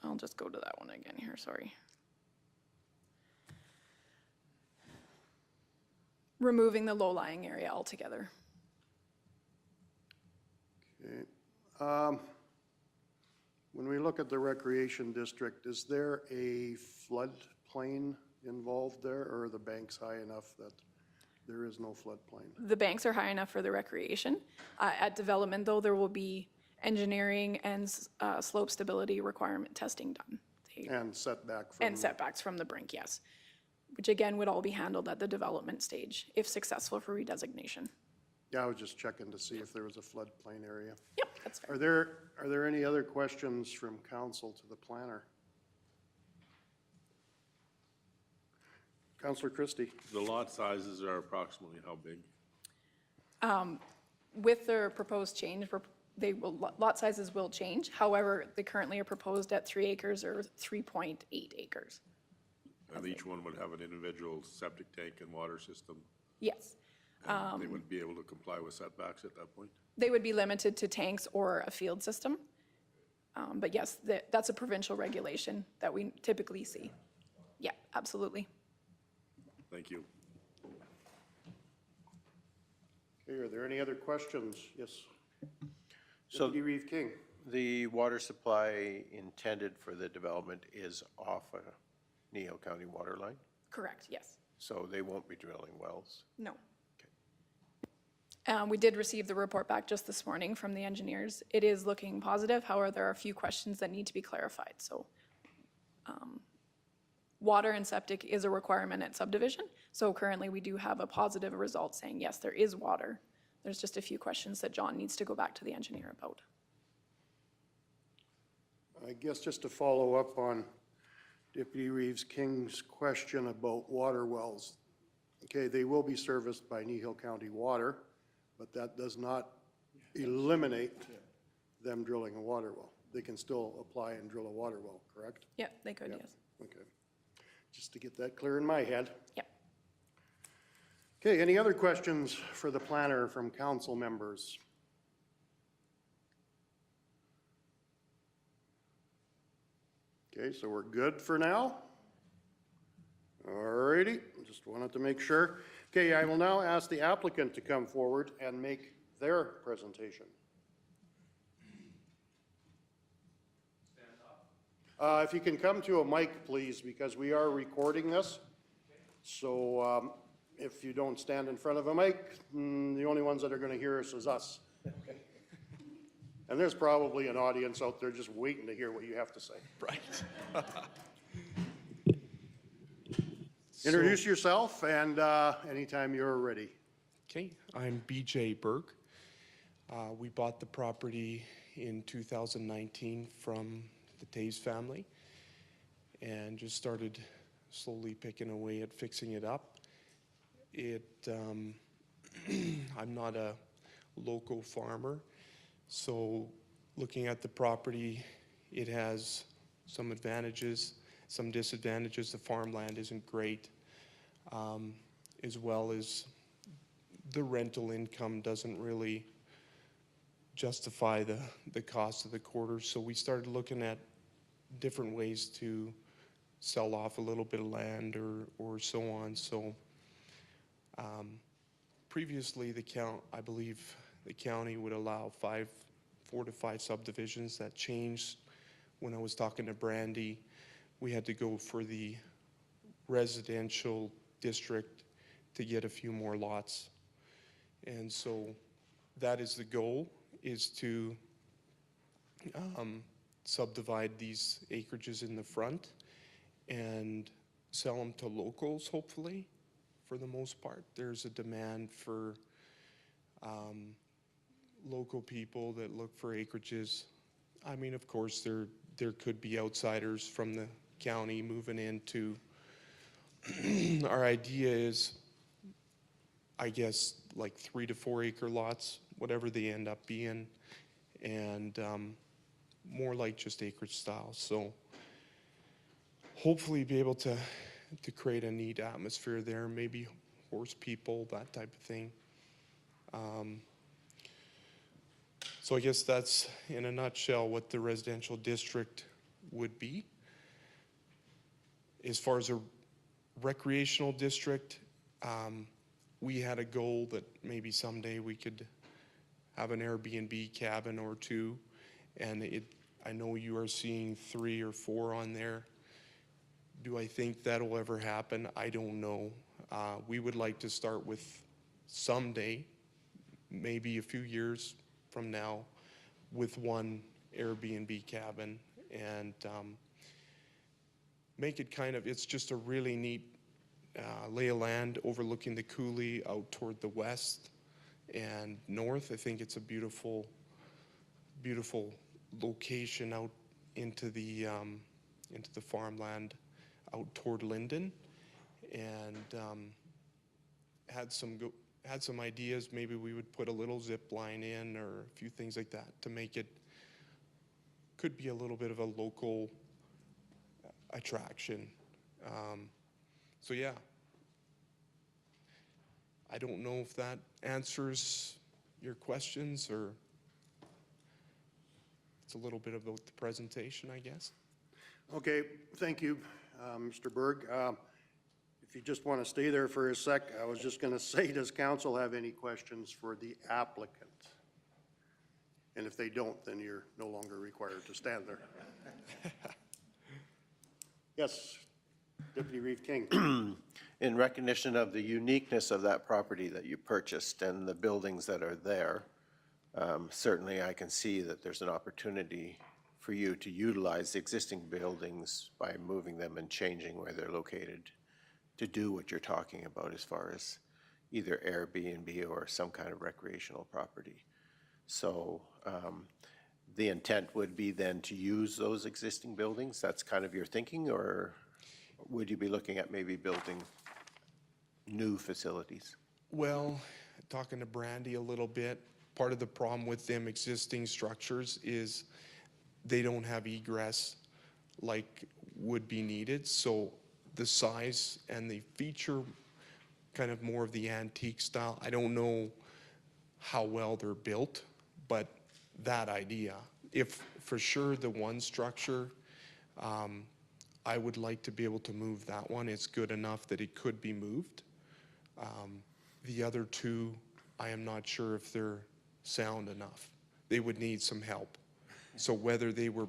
I'll just go to that one again here, sorry. Removing the low-lying area altogether. Okay. When we look at the recreation district, is there a floodplain involved there, or are the banks high enough that there is no floodplain? The banks are high enough for the recreation. At development, though, there will be engineering and slope stability requirement testing done. And setback from? And setbacks from the brink, yes. Which again would all be handled at the development stage, if successful for redesignation. Yeah, I was just checking to see if there was a floodplain area. Yep, that's fair. Are there any other questions from council to the planner? Councilor Christie. The lot sizes are approximately how big? With their proposed change, lot sizes will change. However, they currently are proposed at 3 acres or 3.8 acres. And each one would have an individual septic tank and water system? Yes. And they would be able to comply with setbacks at that point? They would be limited to tanks or a field system. But yes, that's a provincial regulation that we typically see. Yeah, absolutely. Thank you. Okay, are there any other questions? Yes. So Deputy Reeve King. the water supply intended for the development is off a Nihil County water line? Correct, yes. So they won't be drilling wells? No. We did receive the report back just this morning from the engineers. It is looking positive, however, there are a few questions that need to be clarified. So water and septic is a requirement at subdivision. So currently we do have a positive result saying, yes, there is water. There's just a few questions that John needs to go back to the engineer about. I guess just to follow up on Deputy Reeves King's question about water wells. Okay, they will be serviced by Nihil County Water, but that does not eliminate them drilling a water well. They can still apply and drill a water well, correct? Yep, they could, yes. Okay. Just to get that clear in my head. Yep. Okay, any other questions for the planner from council members? Okay, so we're good for now? All righty, just wanted to make sure. Okay, I will now ask the applicant to come forward and make their presentation. If you can come to a mic, please, because we are recording this. So if you don't stand in front of a mic, the only ones that are going to hear us is us. And there's probably an audience out there just waiting to hear what you have to say. Right. Introduce yourself and anytime you're ready. Okay, I'm BJ Berg. We bought the property in 2019 from the Taves family and just started slowly picking away at fixing it up. I'm not a local farmer. So looking at the property, it has some advantages, some disadvantages. The farmland isn't great, as well as the rental income doesn't really justify the cost of the quarter. So we started looking at different ways to sell off a little bit of land or so on. So previously I believe the county would allow 4 to 5 subdivisions. That changed when I was talking to Brandy. We had to go for the residential district to get a few more lots. And so that is the goal, is to subdivide these acreages in the front and sell them to locals, hopefully, for the most part. There's a demand for local people that look for acreages. I mean, of course, there could be outsiders from the county moving into. Our idea is, I guess, like 3 to 4 acre lots, whatever they end up being, and more like just acreage style. So hopefully be able to create a neat atmosphere there, maybe horse people, that type of thing. So I guess that's, in a nutshell, what the residential district would be. As far as a recreational district, we had a goal that maybe someday we could have an Airbnb cabin or 2, and I know you are seeing 3 or 4 on there. Do I think that'll ever happen? I don't know. We would like to start with someday, maybe a few years from now, with 1 Airbnb cabin, and make it kind of, it's just a really neat lay of land overlooking the coulee out toward the west and north. I think it's a beautiful, beautiful location out into the farmland out toward Linden, and had some ideas. Maybe we would put a little zip line in or a few things like that to make it, could be a little bit of a local attraction. So yeah, I don't know if that answers your questions, or it's a little bit about the presentation, I guess. Okay, thank you, Mr. Berg. If you just want to stay there for a sec, I was just going to say, does council have any questions for the applicant? And if they don't, then you're no longer required to stand there. Yes, Deputy Reeve King. In recognition of the uniqueness of that property that you purchased and the buildings that are there, certainly I can see that there's an opportunity for you to utilize the existing buildings by moving them and changing where they're located to do what you're talking about as far as either Airbnb or some kind of recreational property. So the intent would be then to use those existing buildings? That's kind of your thinking, or would you be looking at maybe building new facilities? Well, talking to Brandy a little bit, part of the problem with them existing structures is they don't have egress like would be needed. So the size and the feature, kind of more of the antique style. I don't know how well they're built, but that idea, if for sure the one structure, I would like to be able to move that one. It's good enough that it could be moved. The other 2, I am not sure if they're sound enough. They would need some help. So whether they were,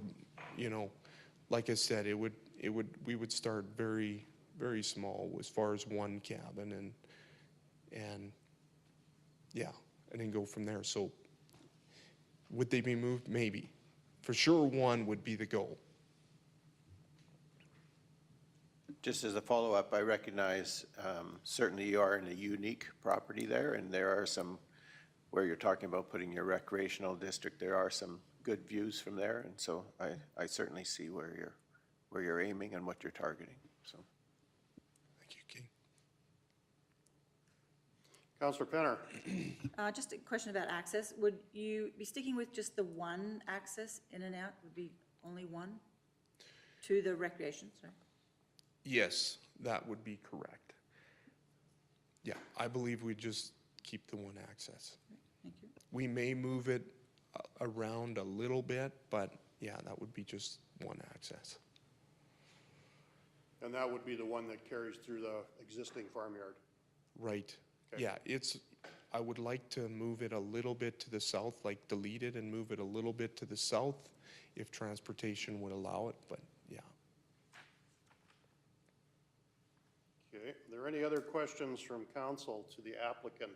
like I said, we would start very, very small as far as 1 cabin and yeah, and then go from there. So would they be moved? Maybe. For sure 1 would be the goal. Just as a follow-up, I recognize certainly you are in a unique property there, and there are some, where you're talking about putting your recreational district, there are some good views from there, and so I certainly see where you're aiming and what you're targeting. So, Thank you, King. Councillor Penner. Just a question about access. Would you be sticking with just the one access in and out? Would be only one to the recreation, sorry? Yes, that would be correct. Yeah, I believe we just keep the one access. Thank you. We may move it around a little bit, but yeah, that would be just one access. And that would be the one that carries through the existing farmyard. Right. Okay. Yeah, I would like to move it a little bit to the south, like delete it and move it a little bit to the south if transportation would allow it, but yeah. Okay, are there any other questions from council to the applicant?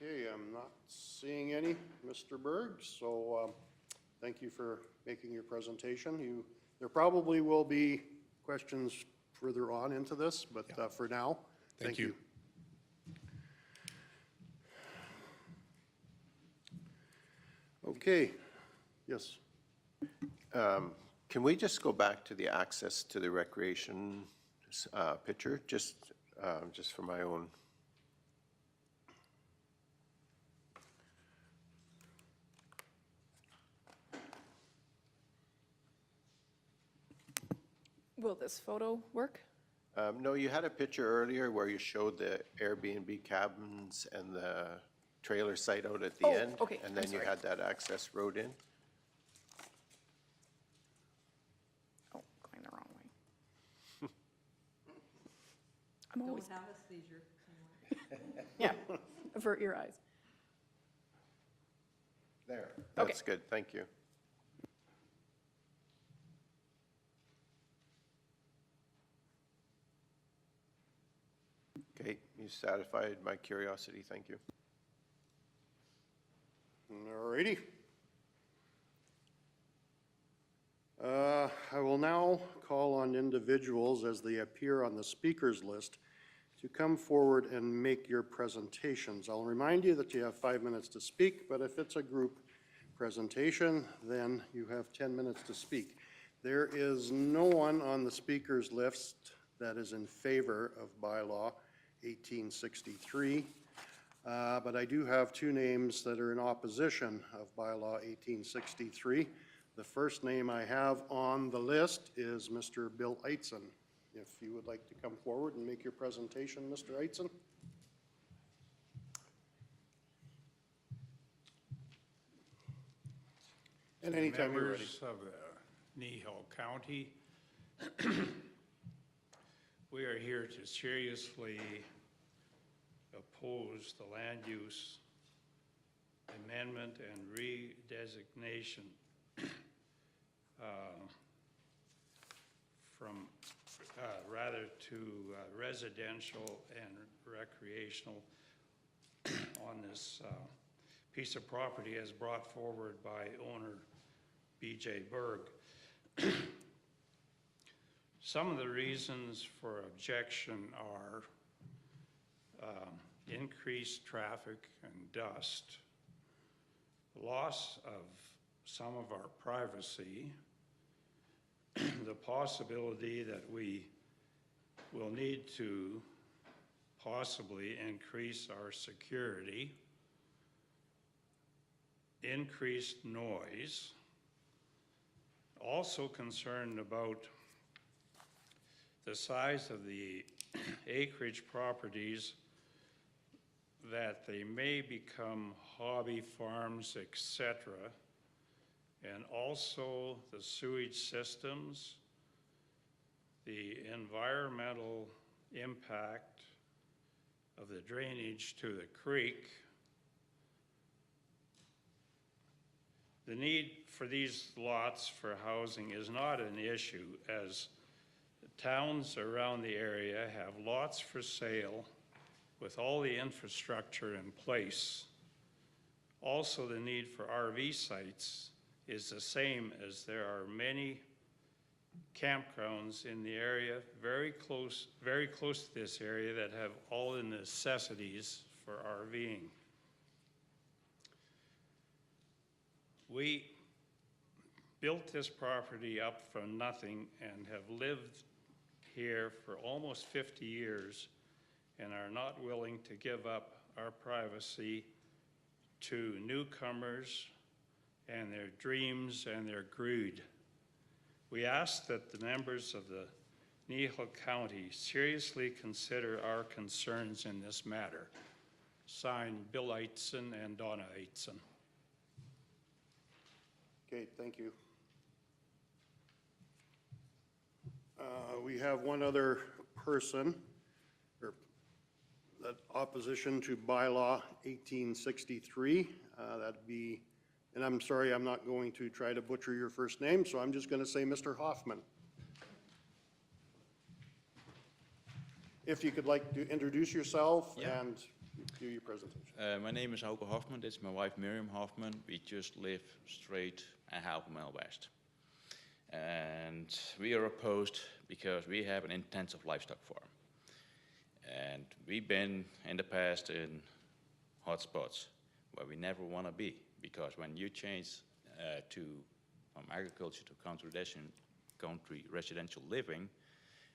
Okay, I'm not seeing any, Mr. Berg, so thank you for making your presentation. There probably will be questions further on into this, but for now, thank you. Okay, yes. Can we just go back to the access to the recreation picture, just for my own? Will this photo work? No, you had a picture earlier where you showed the Airbnb cabins and the trailer site out at the end. Okay, And I'm then you sorry. had that access road in. Oh, going the wrong way. I'm always, Don't have a seizure. yeah, avert your eyes. There. That's good, thank you. Okay, you satisfied my curiosity, thank you. All righty. I will now call on individuals as they appear on the speakers list to come forward and make your presentations. I'll remind you that you have 5 minutes to speak, but if it's a group presentation, then you have 10 minutes to speak. There is no one on the speakers list that is in favor of bylaw 1863. But I do have two names that are in opposition of bylaw 1863. The first name I have on the list is Mr. Bill Eitzen. If you would like to come forward and make your presentation, Mr. Eitzen. And anytime you're ready. Members of Kneehill County, we are here to seriously oppose the land use amendment and redesignation from rather to residential and recreational on this piece of property as brought forward by owner B.J. Berg. Some of the reasons for objection are increased traffic and dust, loss of some of our privacy, the possibility that we will need to possibly increase our security, increased noise, also concerned about the size of the acreage properties, that they may become hobby farms, etc., and also the sewage systems, the environmental impact of the drainage to the creek. The need for these lots for housing is not an issue, as towns around the area have lots for sale with all the infrastructure in place. Also, the need for RV sites is the same, as there are many campgrounds in the area very close to this area that have all the necessities for RVing. We built this property up from nothing and have lived here for almost 50 years and are not willing to give up our privacy to newcomers and their dreams and their greed. We ask that the members of the Nihil County seriously consider our concerns in this matter. Signed, Bill Eitzen and Donna Eitzen. Okay, thank you. We have one other person, or that opposition to bylaw 1863. That'd be, and I'm sorry, I'm not going to try to butcher your first name, so I'm just going to say Mr. Hoffman. If you could like to introduce yourself and do your presentation. My name is Auke Hoffman. This is my wife Miriam Hoffman. We just live straight a half a mile west. And we are opposed because we have an intensive livestock farm. And we've been in the past in hot spots where we never want to be, because when you change from agriculture to country residential living,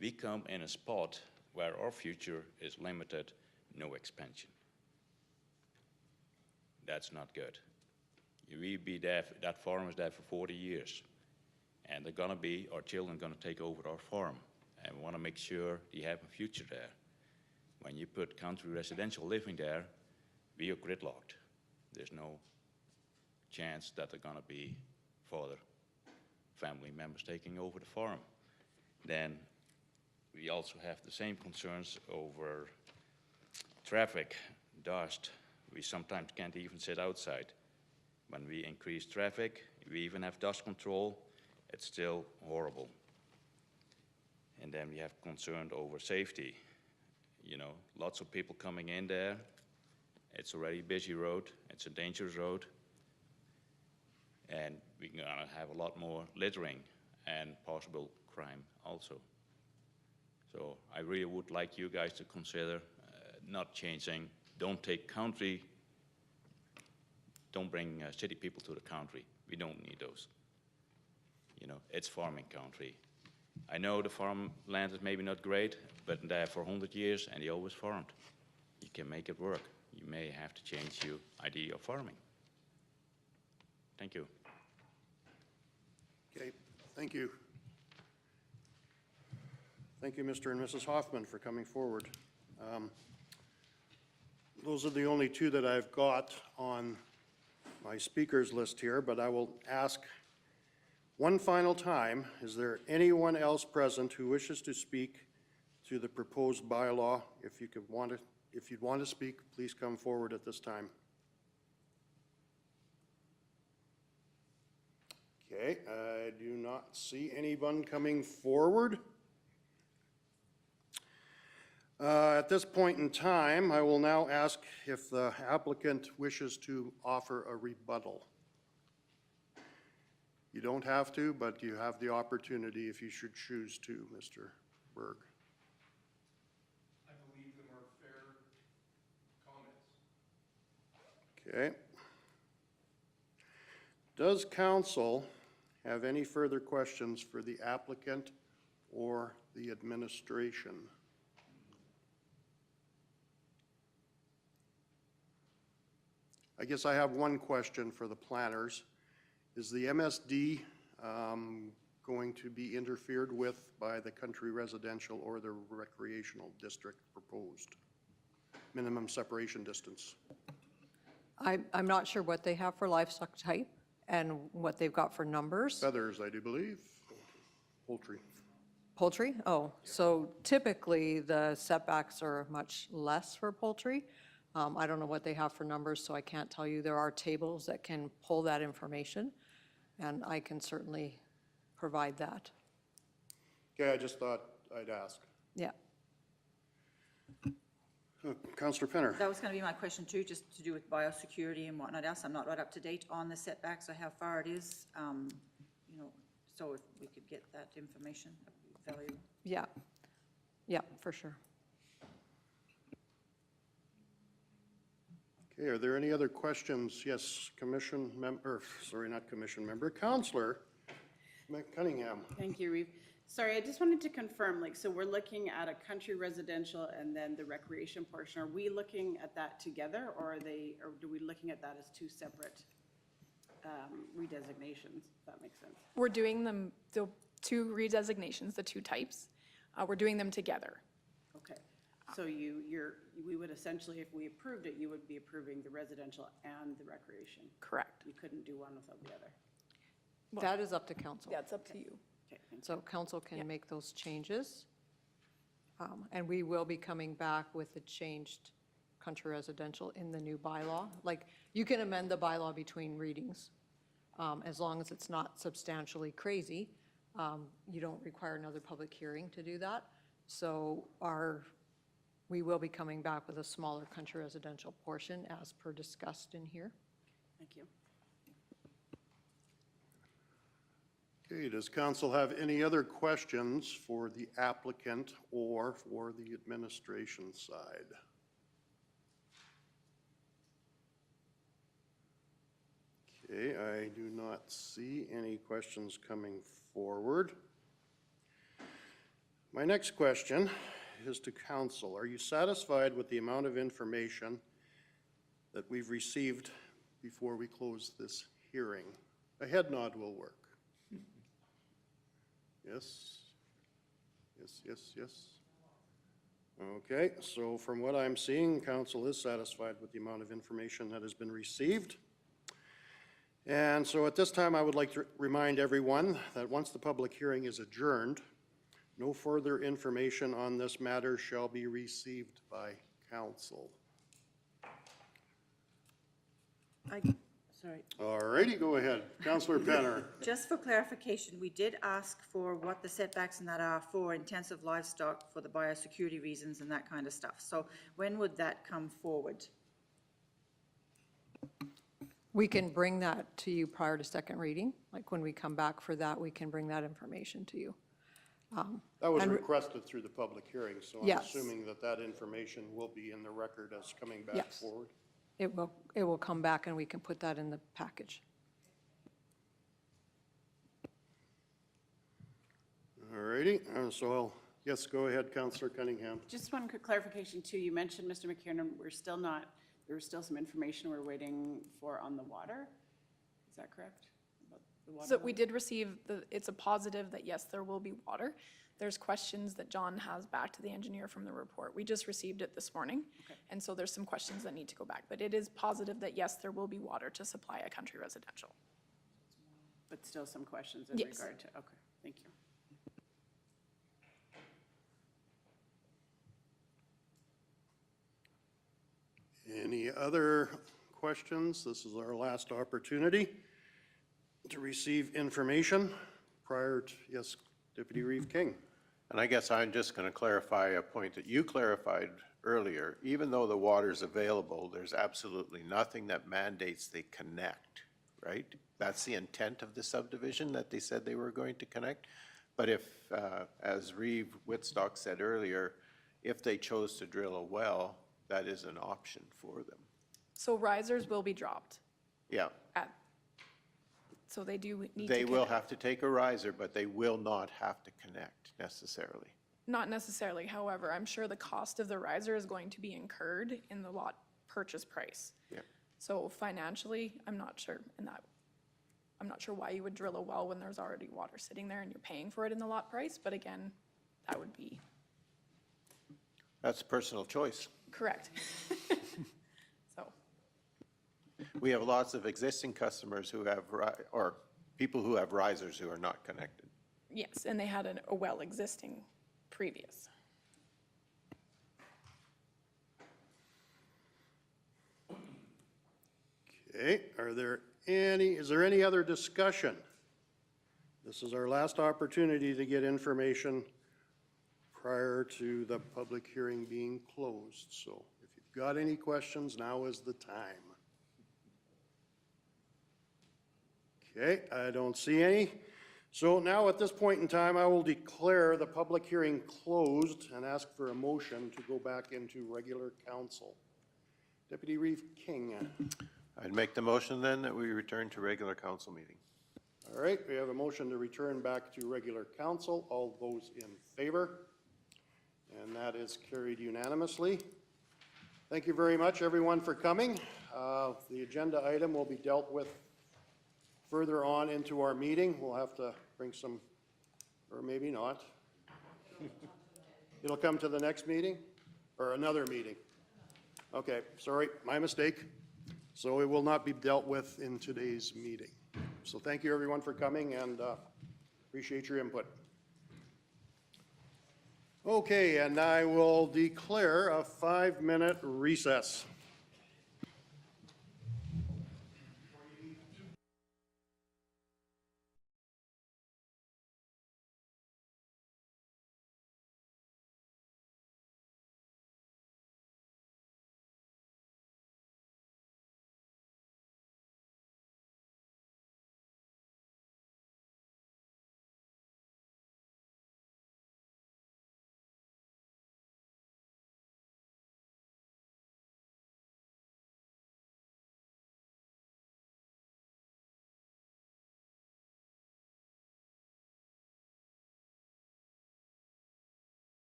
we come in a spot where our future is limited, no expansion. That's not good. We be there, that farm is there for 40 years. And they're gonna be, our children are gonna take over our farm. And we wanna make sure they have a future there. When you put country residential living there, we are gridlocked. There's no chance that they're gonna be further family members taking over the farm. Then we also have the same concerns over traffic, dust. We sometimes can't even sit outside. When we increase traffic, we even have dust control, it's still horrible. And then we have concern over safety. You know, lots of people coming in there. It's already a busy road, it's a dangerous road. And we're gonna have a lot more littering and possible crime also. So I really would like you guys to consider not changing, don't take country, don't bring city people to the country. We don't need those. You know, it's farming country. I know the farmland is maybe not great, but there for 100 years and they always farmed. You can make it work. You may have to change your idea of farming. Thank you. Okay, thank you. Thank you, Mr. and Mrs. Hoffman, for coming forward. Those are the only two that I've got on my speakers list here, but I will ask one final time, is there anyone else present who wishes to speak to the proposed bylaw? If you'd want to speak, please come forward at this time. Okay, I do not see anyone coming forward. At this point in time, I will now ask if the applicant wishes to offer a rebuttal. You don't have to, but you have the opportunity if you should choose to, Mr. Berg. I believe them are fair comments. Okay. Does council have any further questions for the applicant or the administration? I guess I have one question for the planners. Is the MSD going to be interfered with by the country residential or the recreational district proposed? Minimum separation distance. I'm not sure what they have for livestock type and what they've got for numbers. Feathers, I do believe. Poultry. Poultry? Oh, so typically the setbacks are much less for poultry. I don't know what they have for numbers, so I can't tell you. There are tables that can pull that information, and I can certainly provide that. Okay, I just thought I'd ask. Yeah. Councillor Penner. That was going to be my question too, just to do with biosecurity and whatnot else. I'm not right up to date on the setbacks or how far it is, you know, so if we could get that information, that would be valuable. Yeah. Yeah, for sure. Okay, are there any other questions? Yes, commission member, sorry, not commission member, Councillor Cunningham. Thank you, Reeve. Sorry, I just wanted to confirm, like, so we're looking at a country residential and then the recreation portion. Are we looking at that together, or are we looking at that as two separate redesignations, if that makes sense? We're doing them, the two redesignations, the two types, we're doing them together. Okay, so we would essentially, if we approved it, you would be approving the residential and the recreation. Correct. You couldn't do one without the other. That is up to council. That's up to you. Okay, thanks. So council can make those changes. And we will be coming back with the changed country residential in the new bylaw. Like, you can amend the bylaw between readings, as long as it's not substantially crazy. You don't require another public hearing to do that. So we will be coming back with a smaller country residential portion as per discussed in here. Thank you. Okay, does council have any other questions for the applicant or for the administration side? Okay, I do not see any questions coming forward. My next question is to council. Are you satisfied with the amount of information that we've received before we close this hearing? A head nod will work. Yes? Yes, yes, yes. Okay, so from what I'm seeing, council is satisfied with the amount of information that has been received. And so at this time, I would like to remind everyone that once the public hearing is adjourned, no further information on this matter shall be received by council. Sorry. All righty, go ahead. Councillor Penner. Just for clarification, we did ask for what the setbacks and that are for intensive livestock for the biosecurity reasons and that kind of stuff. So when would that come forward? We can bring that to you prior to second reading. Like, when we come back for that, we can bring that information to you. That was requested through the public hearing, so I'm Yes. assuming that that information will be in the record as coming back Yes. forward. It will come back and we can put that in the package. All righty, so yes, go ahead, Councillor Cunningham. Just one quick clarification too. You mentioned, Mr. McKiernan, there's still some information we're waiting for on the water. Is that correct? About the water So we line? did receive, it's a positive that yes, there will be water. There's questions that John has back to the engineer from the report. We just received it this morning. Okay. And so there's some questions that need to go back. But it is positive that yes, there will be water to supply a country residential. But still some questions in Yes. regard to, okay, thank you. Any other questions? This is our last opportunity to receive information prior to, yes, Deputy Reeve King. And I guess I'm just going to clarify a point that you clarified earlier. Even though the water's available, there's absolutely nothing that mandates they connect, right? That's the intent of the subdivision, that they said they were going to connect. But if, as Reeve Whitstock said earlier, if they chose to drill a well, that is an option for them. So risers will be dropped Yeah, so they do need to they will connect. have to take a riser, but they will not have to connect necessarily. Not necessarily, however, I'm sure the cost of the riser is going to be incurred in the lot purchase price. Yeah. So financially, I'm not sure, I'm not sure why you would drill a well when there's already water sitting there and you're paying for it in the lot price, but again, that would be That's a personal choice. correct. So, We have lots of existing customers who have, or people who have risers who are not connected. yes, and they had a well existing previous. Okay, is there any other discussion? This is our last opportunity to get information prior to the public hearing being closed. So if you've got any questions, now is the time. Okay, I don't see any. So now at this point in time, I will declare the public hearing closed and ask for a motion to go back into regular council. Deputy Reeve King. I'd make the motion then that we return to regular council meeting. All right, we have a motion to return back to regular council. All those in favor? And that is carried unanimously. Thank you very much, everyone, for coming. The agenda item will be dealt with further on into our meeting. We'll have to bring some, or maybe not. It'll come to the next meeting or another meeting? Okay, sorry, my mistake. So it will not be dealt with in today's meeting. So thank you, everyone, for coming, and appreciate your input. Okay, and I will declare a 5-minute recess.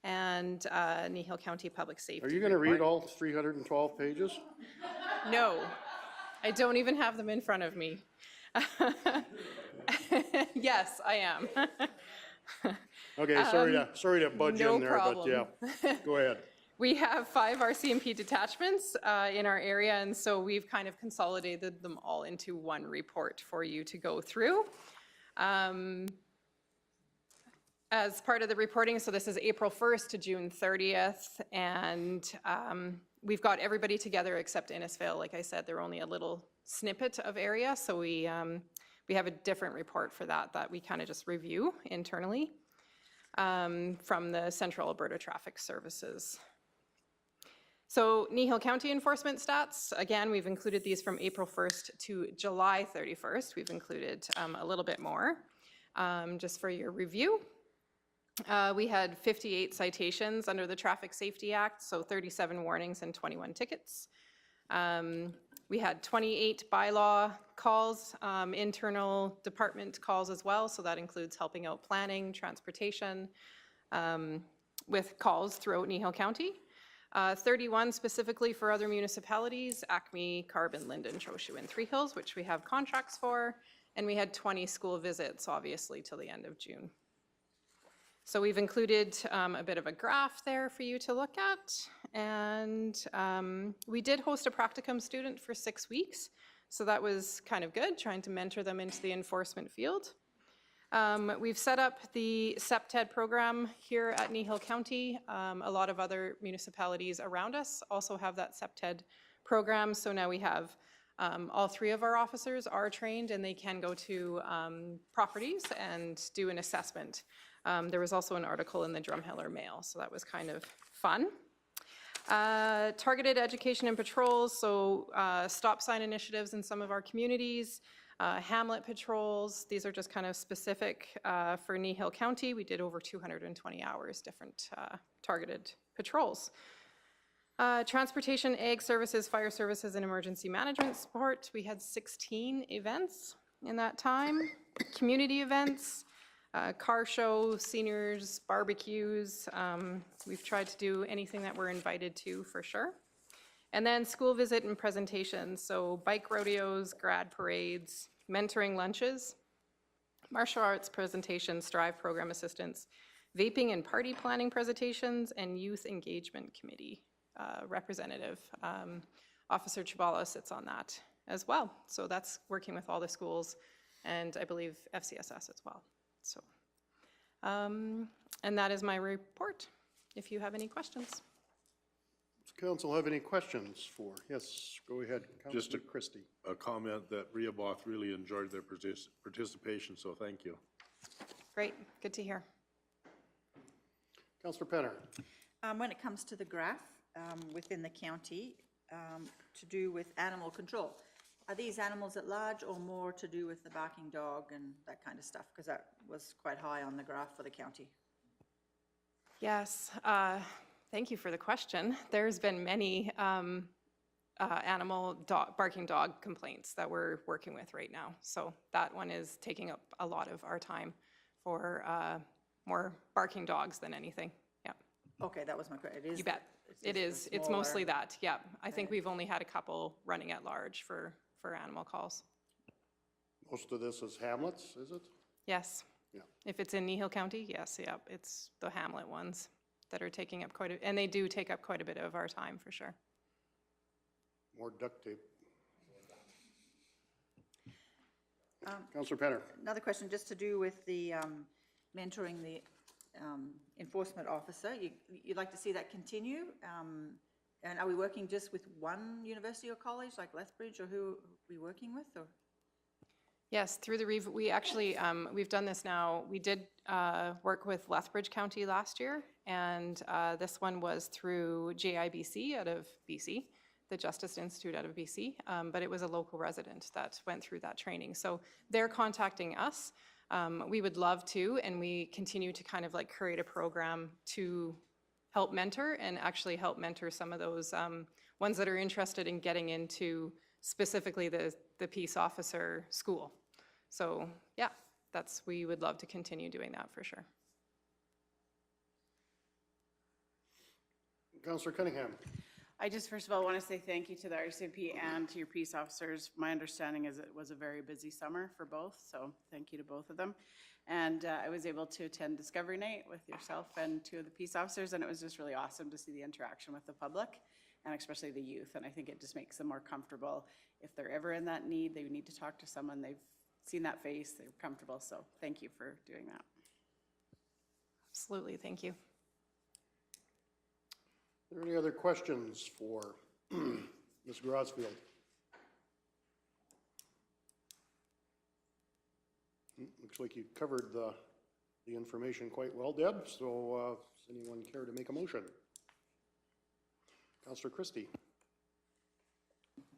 and Nihil County Public Safety. Are you going to read report. all 312 pages? No, I don't even have them in front of me. Yes, I am. Okay, sorry to budge no in there, but yeah, problem. go ahead. We have 5 RCMP detachments in our area, and so we've kind of consolidated them all into one report for you to go through. As part of the reporting, so this is April 1st to June 30th, and we've got everybody together except Innisfail. Like I said, they're only a little snippet of area, so we have a different report for that we kind of just review internally from the Central Alberta Traffic Services. So Kneehill County enforcement stats, again, we've included these from April 1st to July 31st. We've included a little bit more just for your review. We had 58 citations under the Traffic Safety Act, so 37 warnings and 21 tickets. We had 28 bylaw calls, internal department calls as well, so that includes helping out planning, transportation, with calls throughout Kneehill County. 31 specifically for other municipalities, Acme, Carbon, Linden, Trochu, and Three Hills, which we have contracts for, and we had 20 school visits, obviously, till the end of June. So we've included a bit of a graph there for you to look at, and we did host a practicum student for 6 weeks, so that was kind of good, trying to mentor them into the enforcement field. We've set up the CEPTED program here at Kneehill County. A lot of other municipalities around us also have that CEPTED program, so now we have all 3 of our officers are trained and they can go to properties and do an assessment. There was also an article in the Drumheller Mail, so that was kind of fun. Targeted education and patrols, so stop sign initiatives in some of our communities, hamlet patrols. These are just kind of specific for Kneehill County. We did over 220 hours, different targeted patrols. Transportation, ag services, fire services, and emergency management support. We had 16 events in that time. Community events, car show, seniors, barbecues. We've tried to do anything that we're invited to for sure. And then school visit and presentations, so bike rodeos, grad parades, mentoring lunches, martial arts presentations, Strive program assistance, vaping and party planning presentations, and youth engagement committee representative. Officer Chabala sits on that as well. So that's working with all the schools and I believe FCSS as well. So, and that is my report, if you have any questions. Does council have any questions for? Yes, go ahead, Just Councilor Christie. a comment that Rehoboth really enjoyed their participation, so thank you. Great, good to hear. Councilor Penner. When it comes to the graph within the county to do with animal control, are these animals at large or more to do with the barking dog and that kind of stuff? Because that was quite high on the graph for the county. Yes, thank you for the question. There's been many barking dog complaints that we're working with right now. So that one is taking up a lot of our time for more barking dogs than anything. Yeah. Okay, that was my question. You bet. It is. It's mostly that. Yeah. I think we've only had a couple running at large for animal calls. Most of this is hamlets, is it? Yes. Yeah. If it's in Kneehill County, yes, yeah, it's the hamlet ones that are taking up and they do take up quite a bit of our time for sure. More duct tape. Councilor Penner. Another question just to do with the mentoring the enforcement officer. You'd like to see that continue? And are we working just with one university or college like Lethbridge, or who are we working with? Or? Yes, through the we actually, we've done this now. We did work with Lethbridge County last year, and this one was through JIBC out of BC, the Justice Institute out of BC, but it was a local resident that went through that training. So they're contacting us. We would love to, and we continue to kind of like create a program to help mentor and actually help mentor some of those ones that are interested in getting into specifically the peace officer school. So yeah, we would love to continue doing that for sure. Councillor Cunningham. I just first of all want to say thank you to the RCMP and to your peace officers. My understanding is it was a very busy summer for both, so thank you to both of them. And I was able to attend Discovery Night with yourself and two of the peace officers, and it was just really awesome to see the interaction with the public, and especially the youth. And I think it just makes them more comfortable. If they're ever in that need, they need to talk to someone. They've seen that face, they're comfortable. So thank you for doing that. Absolutely, thank you. Are there any other questions for Ms. Grosfield? Looks like you covered the information quite well, Deb, so does anyone care to make a motion? Councillor Christie.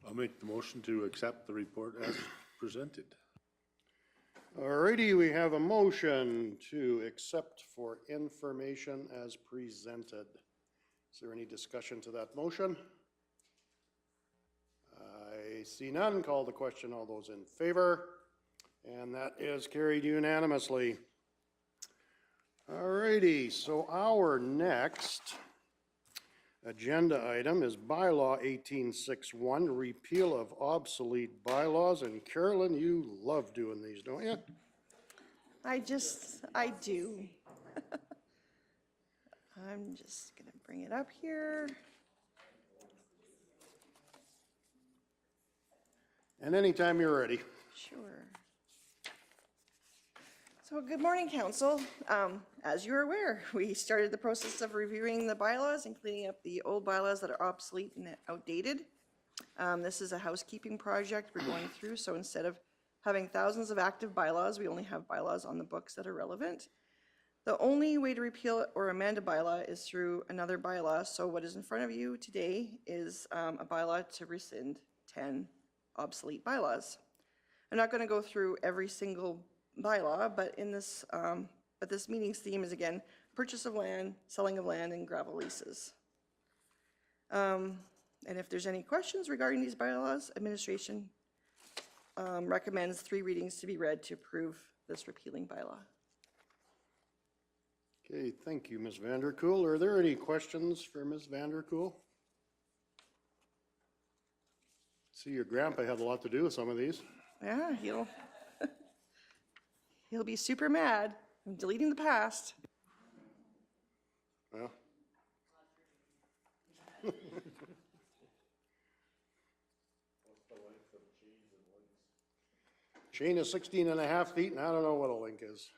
I'll make the motion to accept the report as presented. Alrighty, we have a motion to accept for information as presented. Is there any discussion to that motion? I see none. Call the question. All those in favor? And that is carried unanimously. Alrighty, so our next agenda item is Bylaw 1861, repeal of obsolete bylaws. And Carolyn, you love doing these, don't you? I do. I'm just gonna bring it up here. And anytime you're ready. Sure. So good morning, Council. As you're aware, we started the process of reviewing the bylaws and cleaning up the old bylaws that are obsolete and outdated. This is a housekeeping project we're going through, so instead of having thousands of active bylaws, we only have bylaws on the books that are relevant. The only way to repeal or amend a bylaw is through another bylaw. So what is in front of you today is a bylaw to rescind 10 obsolete bylaws. I'm not going to go through every single bylaw, but in this, this meeting's theme is again purchase of land, selling of land, and gravel leases. And if there's any questions regarding these bylaws, administration recommends 3 readings to be read to approve this repealing bylaw. Okay, thank you, Ms. Vanderpool. Are there any questions for Ms. Vanderpool? See, your grandpa had a lot to do with some of these. Yeah, he'll be super mad. I'm deleting the past. Well. Chain is 16.5 feet, and I don't know what a link is.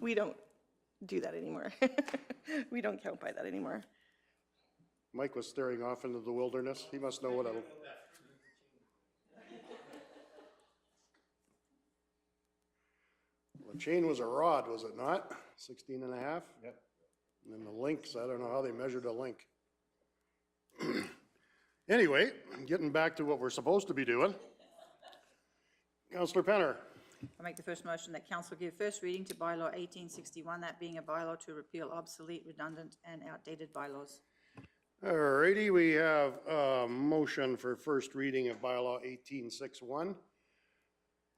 We don't do that anymore. We don't count by that anymore. Mike was staring off into the wilderness. He must know what a... The chain was a rod, was it not? 16.5? Yep. And then the links, I don't know how they measured a link. Anyway, getting back to what we're supposed to be doing. Councillor Penner. I make the first motion that council give first reading to bylaw 1861, that being a bylaw to repeal obsolete, redundant, and outdated bylaws. Alrighty, we have a motion for first reading of bylaw 1861.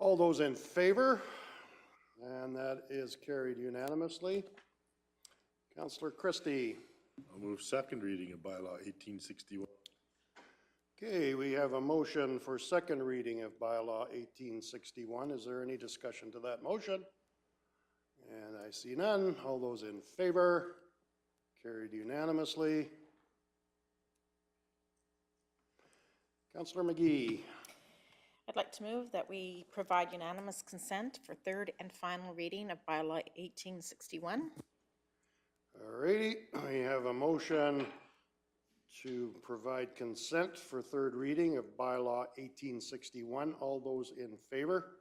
All those in favor? And that is carried unanimously. Councillor Christie. I'll move second reading of bylaw 1861. Okay, we have a motion for second reading of bylaw 1861. Is there any discussion to that motion? And I see none. All those in favor? Carried unanimously. Councillor McGee. I'd like to move that we provide unanimous consent for third and final reading of bylaw 1861. All righty, we have a motion to provide consent for third reading of bylaw 1861. All those in favor?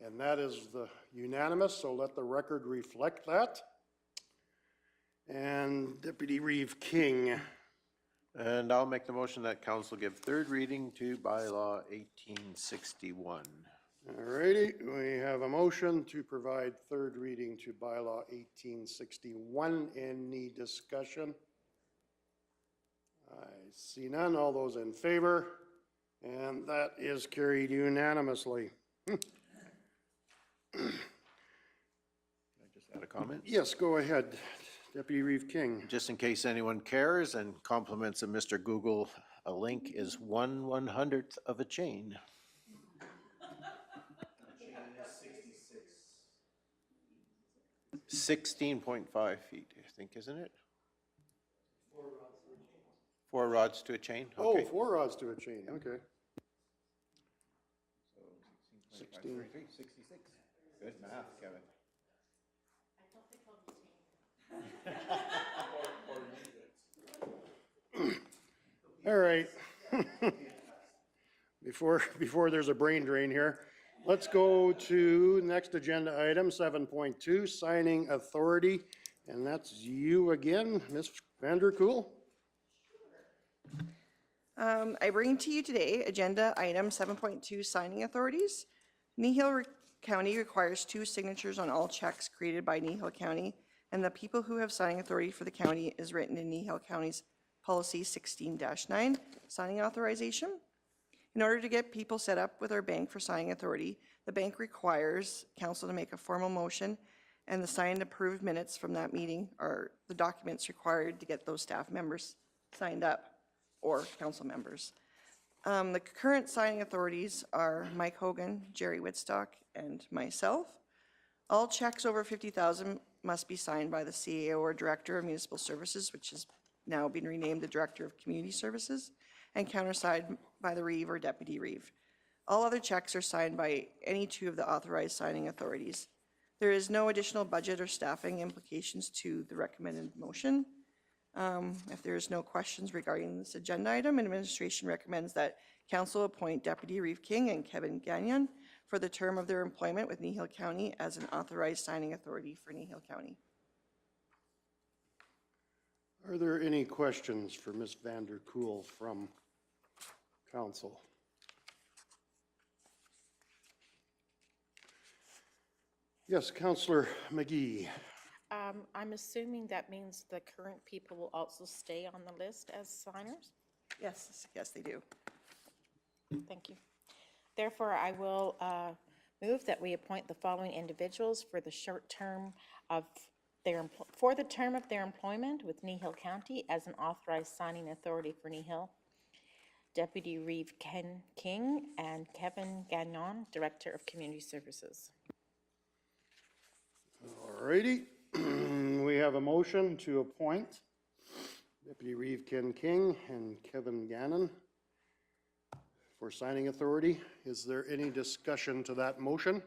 And that is the unanimous, so let the record reflect that. And Deputy Reeve King. And I'll make the motion that council give third reading to bylaw 1861. All righty, we have a motion to provide third reading to bylaw 1861. Any discussion? I see none. All those in favor? And that is carried unanimously. I just had a comment? Yes, go ahead, Deputy Reeve King. Just in case anyone cares, and compliments of Mr. Google, a link is 1/100th of a chain. 16.5 feet, I think, isn't it? 4 rods to a chain? Oh, Okay. 4 rods to a chain, okay. 16. 66. Good math, Kevin. All right. Before there's a brain drain here, let's go to next agenda item, 7.2, signing authority. And that's you again, Ms. Vanderpool. I bring to you today agenda item 7.2, signing authorities. Nihil County requires 2 signatures on all checks created by Nihil County, and the people who have signing authority for the county is written in Nihil County's policy 16-9, signing authorization. In order to get people set up with our bank for signing authority, the bank requires council to make a formal motion, and the signed approved minutes from that meeting are the documents required to get those staff members signed up, or council members. The current signing authorities are Mike Hogan, Jerry Whitstock, and myself. All checks over $50,000 must be signed by the CAO or Director of Municipal Services, which has now been renamed the Director of Community Services, and countersigned by the Reeve or Deputy Reeve. All other checks are signed by any 2 of the authorized signing authorities. There is no additional budget or staffing implications to the recommended motion. If there is no questions regarding this agenda item, administration recommends that council appoint Deputy Reeve King and Kevin Gagnon for the term of their employment with Nihil County as an authorized signing authority for Nihil County. Are there any questions for Ms. Vanderpool from council? Yes, Councillor McGee. I'm assuming that means the current people will also stay on the list as signers? Yes, yes, they do. Thank you. Therefore, I will move that we appoint the following individuals for the short term of for the term of their employment with Nihil County as an authorized signing authority for Nihil. Deputy Reeve King and Kevin Gagnon, Director of Community Services. All righty. We have a motion to appoint Deputy Reeve King and Kevin Gannon for signing authority. Is there any discussion to that motion?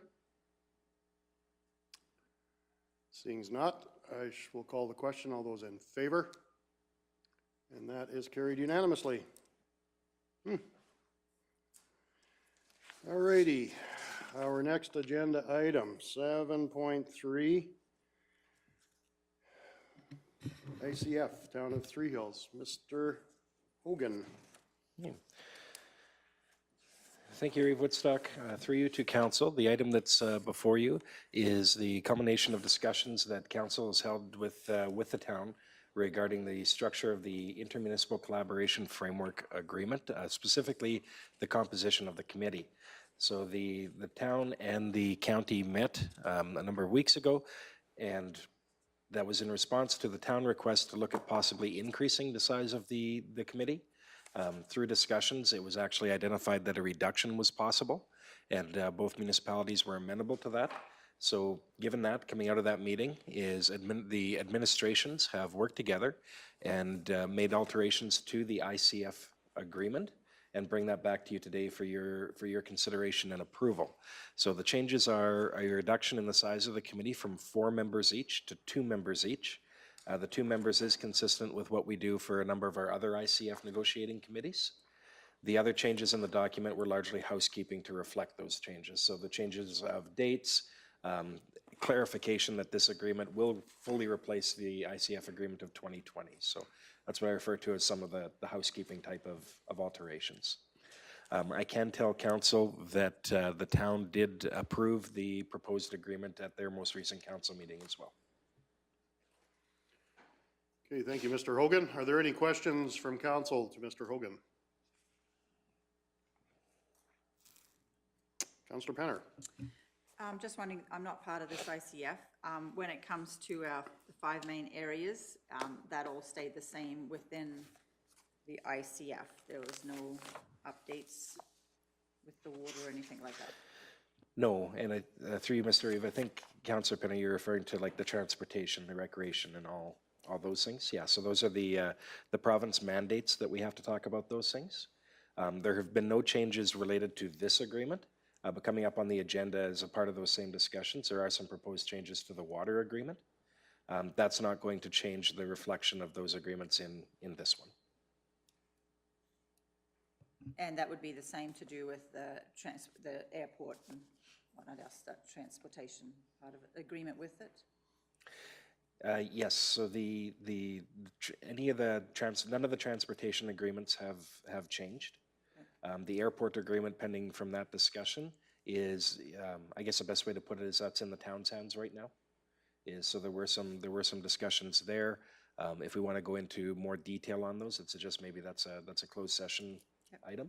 Seeing as not, I will call the question. All those in favor? And that is carried unanimously. All righty. Our next agenda item, 7.3. ICF, Town of Three Hills. Mr. Hogan. Thank you, Reeve Woodstock. Through you to council, the item that's before you is the culmination of discussions that council has held with the town regarding the structure of the Intermunicipal Collaboration Framework Agreement, specifically the composition of the committee. So the town and the county met a number of weeks ago, and that was in response to the town request to look at possibly increasing the size of the committee. Through discussions, it was actually identified that a reduction was possible, and both municipalities were amenable to that. So given that, coming out of that meeting is the administrations have worked together and made alterations to the ICF agreement and bring that back to you today for your consideration and approval. So the changes are a reduction in the size of the committee from 4 members each to 2 members each. The 2 members is consistent with what we do for a number of our other ICF negotiating committees. The other changes in the document were largely housekeeping to reflect those changes. So the changes of dates, clarification that this agreement will fully replace the ICF agreement of 2020. So that's what I refer to as some of the housekeeping type of alterations. I can tell council that the town did approve the proposed agreement at their most recent council meeting as well. Okay, thank you, Mr. Hogan. Are there any questions from council to Mr. Hogan? Councillor Penner. Just wondering, I'm not part of this ICF. When it comes to the 5 main areas, that all stayed the same within the ICF. There was no updates with the water or anything like that. No, and through you, Mr. Eve, I think, Councillor Penny, you're referring to like the transportation, the recreation, and all those things. Yeah, so those are the province mandates that we have to talk about those things. There have been no changes related to this agreement, but coming up on the agenda as a part of those same discussions, there are some proposed changes to the water agreement. That's not going to change the reflection of those agreements in this one. And that would be the same to do with the airport and what else, that transportation part of it, agreement with it? Yes, so none of the transportation agreements have changed. The airport agreement pending from that discussion is, I guess the best way to put it is that's in the town's hands right now. So there were some discussions there. If we want to go into more detail on those, it's just maybe that's a closed session item.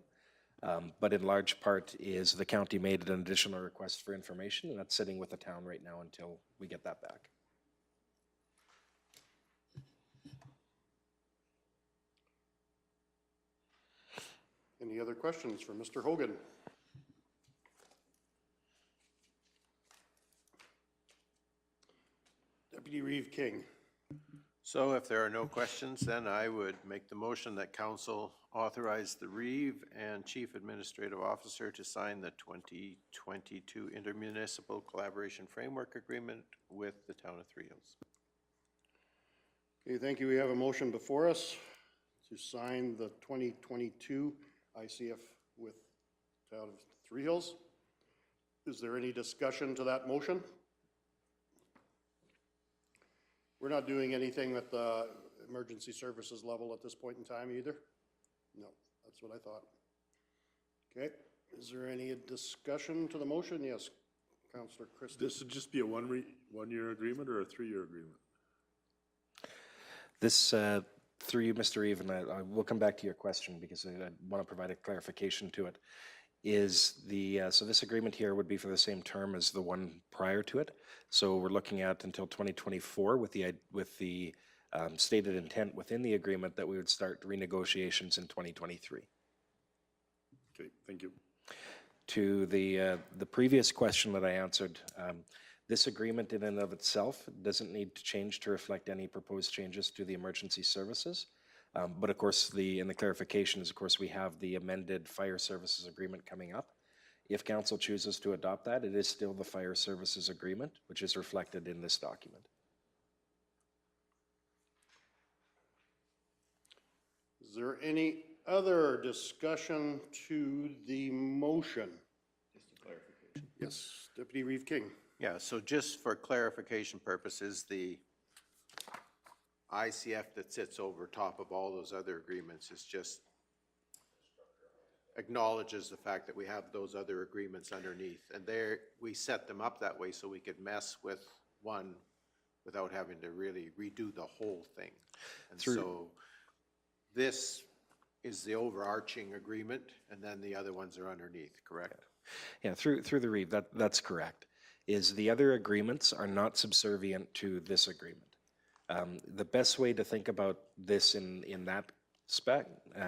But in large part is the county made an additional request for information, and that's sitting with the town right now until we get that back. Any other questions for Mr. Hogan? Deputy Reeve King. So if there are no questions, then I would make the motion that council authorize the Reeve and Chief Administrative Officer to sign the 2022 Intermunicipal Collaboration Framework Agreement with the Town of Three Hills. Okay, thank you. We have a motion before us to sign the 2022 ICF with Town of Three Hills. Is there any discussion to that motion? We're not doing anything at the emergency services level at this point in time either? No, that's what I thought. Okay, is there any discussion to the motion? Yes, Councillor Christie. This would just be a one-year agreement or a 3-year agreement? This, through you, Mr. Eve, and I will come back to your question because I want to provide a clarification to it, is so this agreement here would be for the same term as the one prior to it. So we're looking at until 2024 with the stated intent within the agreement that we would start renegotiations in 2023. Okay, thank you. To the previous question that I answered, this agreement in and of itself doesn't need to change to reflect any proposed changes to the emergency services. But of course, in the clarification is, of course, we have the amended fire services agreement coming up. If council chooses to adopt that, it is still the fire services agreement, which is reflected in this document. Is there any other discussion to the motion? Just a clarification. Yes, Deputy Reeve King. Yeah, so just for clarification purposes, the ICF that sits over top of all those other agreements is just acknowledges the fact that we have those other agreements underneath. And there, we set them up that way so we could mess with one without having to really redo the whole thing. And so this is the overarching agreement, and then the other ones are underneath, correct? Yeah, through the Reeve, that's correct. Is the other agreements are not subservient to this agreement. The best way to think about this in that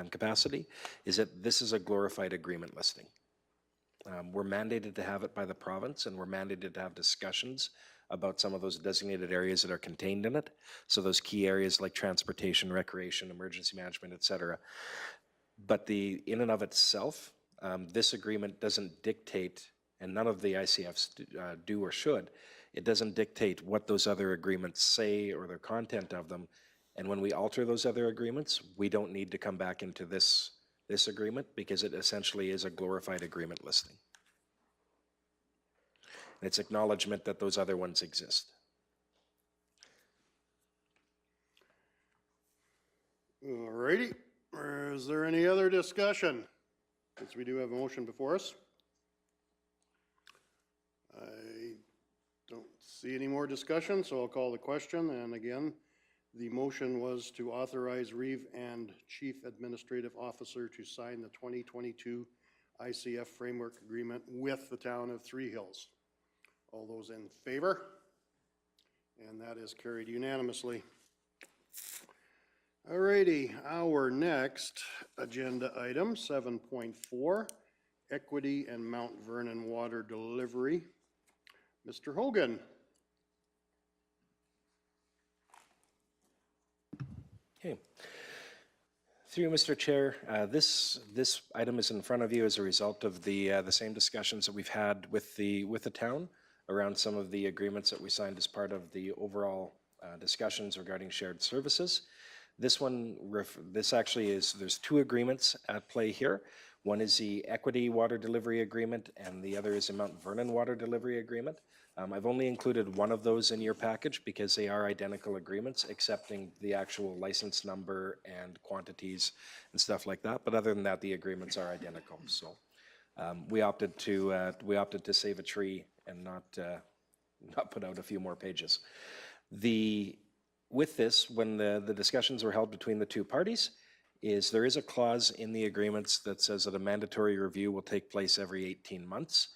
capacity is that this is a glorified agreement listing. We're mandated to have it by the province, and we're mandated to have discussions about some of those designated areas that are contained in it. So those key areas like transportation, recreation, emergency management, et cetera. But in and of itself, this agreement doesn't dictate, and none of the ICFs do or should, it doesn't dictate what those other agreements say or the content of them. And when we alter those other agreements, we don't need to come back into this agreement because it essentially is a glorified agreement listing. And it's acknowledgement that those other ones exist. All righty. Is there any other discussion? Since we do have a motion before us. I don't see any more discussion, so I'll call the question. And again, the motion was to authorize Reeve and Chief Administrative Officer to sign the 2022 ICF Framework Agreement with the Town of Three Hills. All those in favor? And that is carried unanimously. Alrighty, our next agenda item, 7.4, Equity and Mount Vernon Water Delivery. Mr. Hogan. Okay. Through you, Mr. Chair, this item is in front of you as a result of the same discussions that we've had with the town around some of the agreements that we signed as part of the overall discussions regarding shared services. This actually is, there's two agreements at play here. One is the Equity Water Delivery Agreement, and the other is the Mount Vernon Water Delivery Agreement. I've only included one of those in your package because they are identical agreements, excepting the actual license number and quantities and stuff like that. But other than that, the agreements are identical. So we opted to save a tree and not put out a few more pages. With this, when the discussions were held between the two parties, there is a clause in the agreements that says that a mandatory review will take place every 18 months.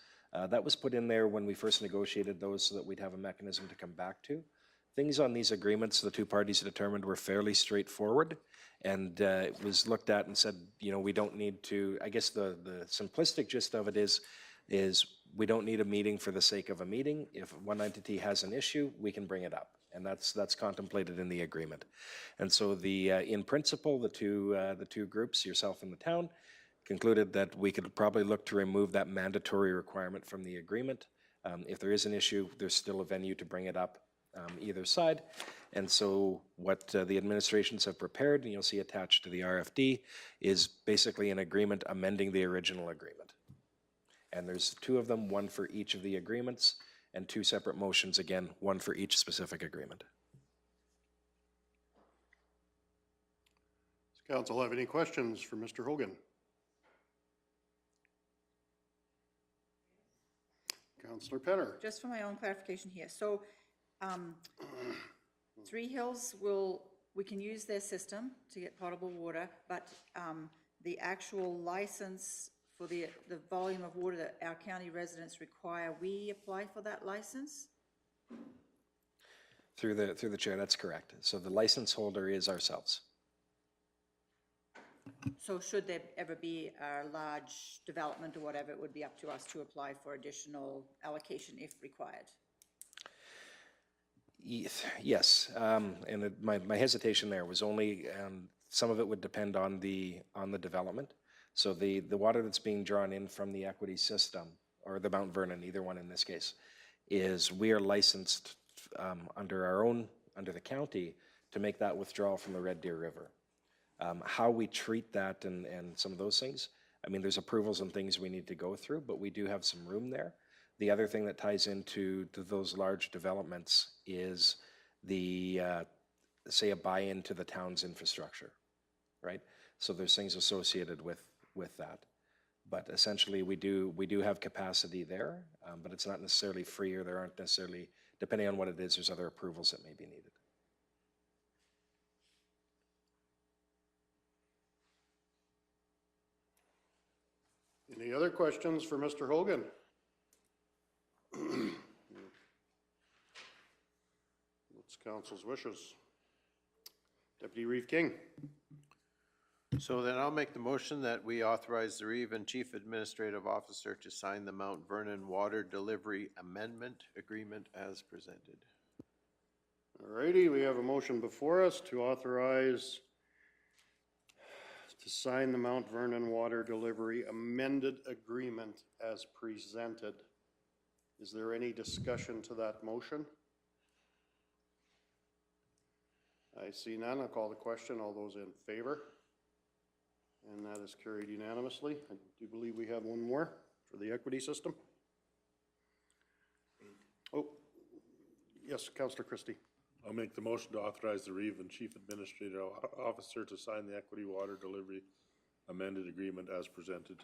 That was put in there when we first negotiated those so that we'd have a mechanism to come back to. Things on these agreements the two parties determined were fairly straightforward, and it was looked at and said, you know, we don't need to, I guess the simplistic gist of it is we don't need a meeting for the sake of a meeting. If one entity has an issue, we can bring it up. And that's contemplated in the agreement. And so in principle, the two groups, yourself and the town, concluded that we could probably look to remove that mandatory requirement from the agreement. If there is an issue, there's still a venue to bring it up either side. And so what the administrations have prepared, and you'll see attached to the RFD, is basically an agreement amending the original agreement. And there's two of them, one for each of the agreements, and two separate motions, again, one for each specific agreement. Does council have any questions for Mr. Hogan? Councillor Penner. Just for my own clarification here, so Three Hills we can use their system to get potable water, but the actual license for the volume of water that our county residents require, we apply for that license? Through the chair, that's correct. So the license holder is ourselves. So should there ever be a large development or whatever, it would be up to us to apply for additional allocation if required? Yes, and my hesitation there was only some of it would depend on the development. So the water that's being drawn in from the equity system, or the Mount Vernon, either one in this case, is we are licensed under the county to make that withdrawal from the Red Deer River. How we treat that and some of those things, I mean, there's approvals and things we need to go through, but we do have some room there. The other thing that ties into those large developments is say a buy-in to the town's infrastructure, right? So there's things associated with that. But essentially, we do have capacity there, but it's not necessarily free, or there aren't necessarily, depending on what it is, there's other approvals that may be needed. Any other questions for Mr. Hogan? What's council's wishes? Deputy Reeve King. So then I'll make the motion that we authorize the Reeve and Chief Administrative Officer to sign the Mount Vernon Water Delivery Amendment Agreement as presented. Alrighty, we have a motion before us to authorize to sign the Mount Vernon Water Delivery Amended Agreement as presented. Is there any discussion to that motion? I see none. I'll call the question. All those in favor? And that is carried unanimously. I do believe we have one more for the equity system. Oh, yes, Councillor Christie. I'll make the motion to authorize the Reeve and Chief Administrative Officer to sign the Equity Water Delivery Amended Agreement as presented.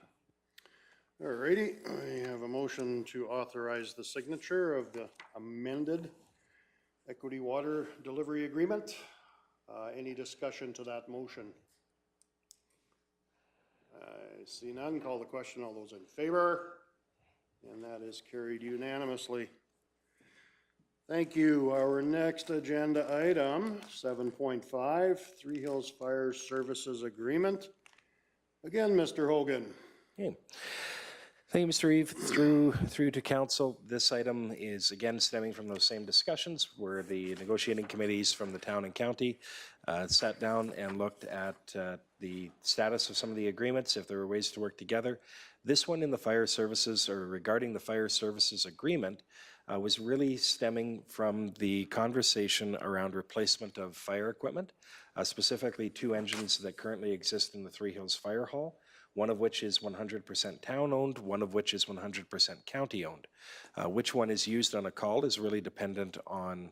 All righty, I have a motion to authorize the signature of the amended Equity Water Delivery Agreement. Any discussion to that motion? I see none. Call the question. All those in favor? And that is carried unanimously. Thank you. Our next agenda item, 7.5, Three Hills Fire Services Agreement. Again, Mr. Hogan. Okay. Thank you, Mr. Reeve. Through to council, this item is again stemming from those same discussions where the negotiating committees from the town and county sat down and looked at the status of some of the agreements, if there were ways to work together. This one in the fire services, or regarding the fire services agreement, was really stemming from the conversation around replacement of fire equipment, specifically 2 engines that currently exist in the Three Hills Fire Hall, one of which is 100% town-owned, one of which is 100% county-owned. Which one is used on a call is really dependent on,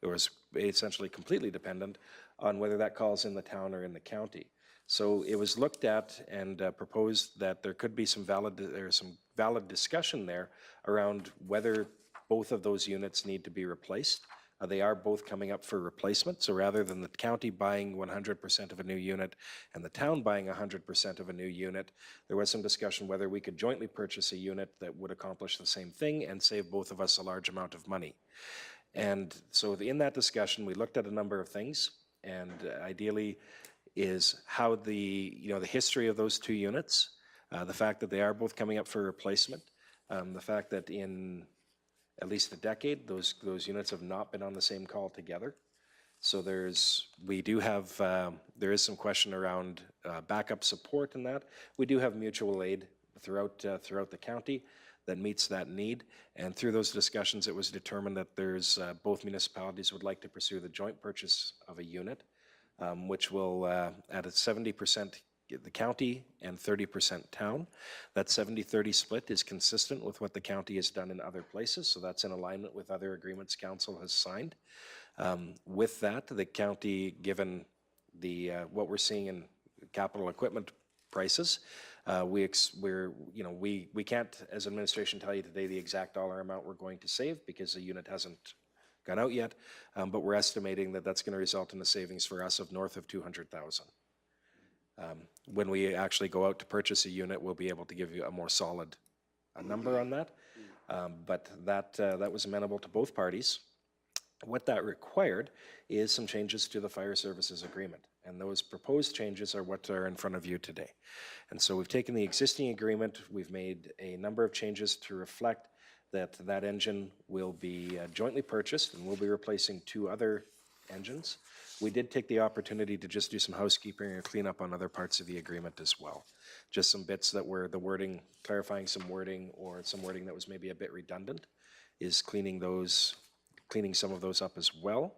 or is essentially completely dependent on whether that call's in the town or in the county. So it was looked at and proposed that there could be some valid discussion there around whether both of those units need to be replaced. They are both coming up for replacement, so rather than the county buying 100% of a new unit and the town buying 100% of a new unit, there was some discussion whether we could jointly purchase a unit that would accomplish the same thing and save both of us a large amount of money. And so in that discussion, we looked at a number of things, and ideally is how the history of those 2 units, the fact that they are both coming up for replacement, the fact that in at least a decade, those units have not been on the same call together. So there is some question around backup support in that. We do have mutual aid throughout the county that meets that need. And through those discussions, it was determined that there's both municipalities would like to pursue the joint purchase of a unit, which will at a 70% the county and 30% town. That 70-30 split is consistent with what the county has done in other places, so that's in alignment with other agreements council has signed. With that, the county, given the what we're seeing in capital equipment prices, we can't, as administration, tell you today the exact dollar amount we're going to save because the unit hasn't gone out yet, but we're estimating that that's going to result in a savings for us of north of $200,000. When we actually go out to purchase a unit, we'll be able to give you a more solid number on that. But that was amenable to both parties. What that required is some changes to the fire services agreement. And those proposed changes are what are in front of you today. And so we've taken the existing agreement, we've made a number of changes to reflect that engine will be jointly purchased, and we'll be replacing 2 other engines. We did take the opportunity to just do some housekeeping and clean up on other parts of the agreement as well. Just some bits that were the wording, clarifying some wording, or some wording that was maybe a bit redundant, is cleaning some of those up as well.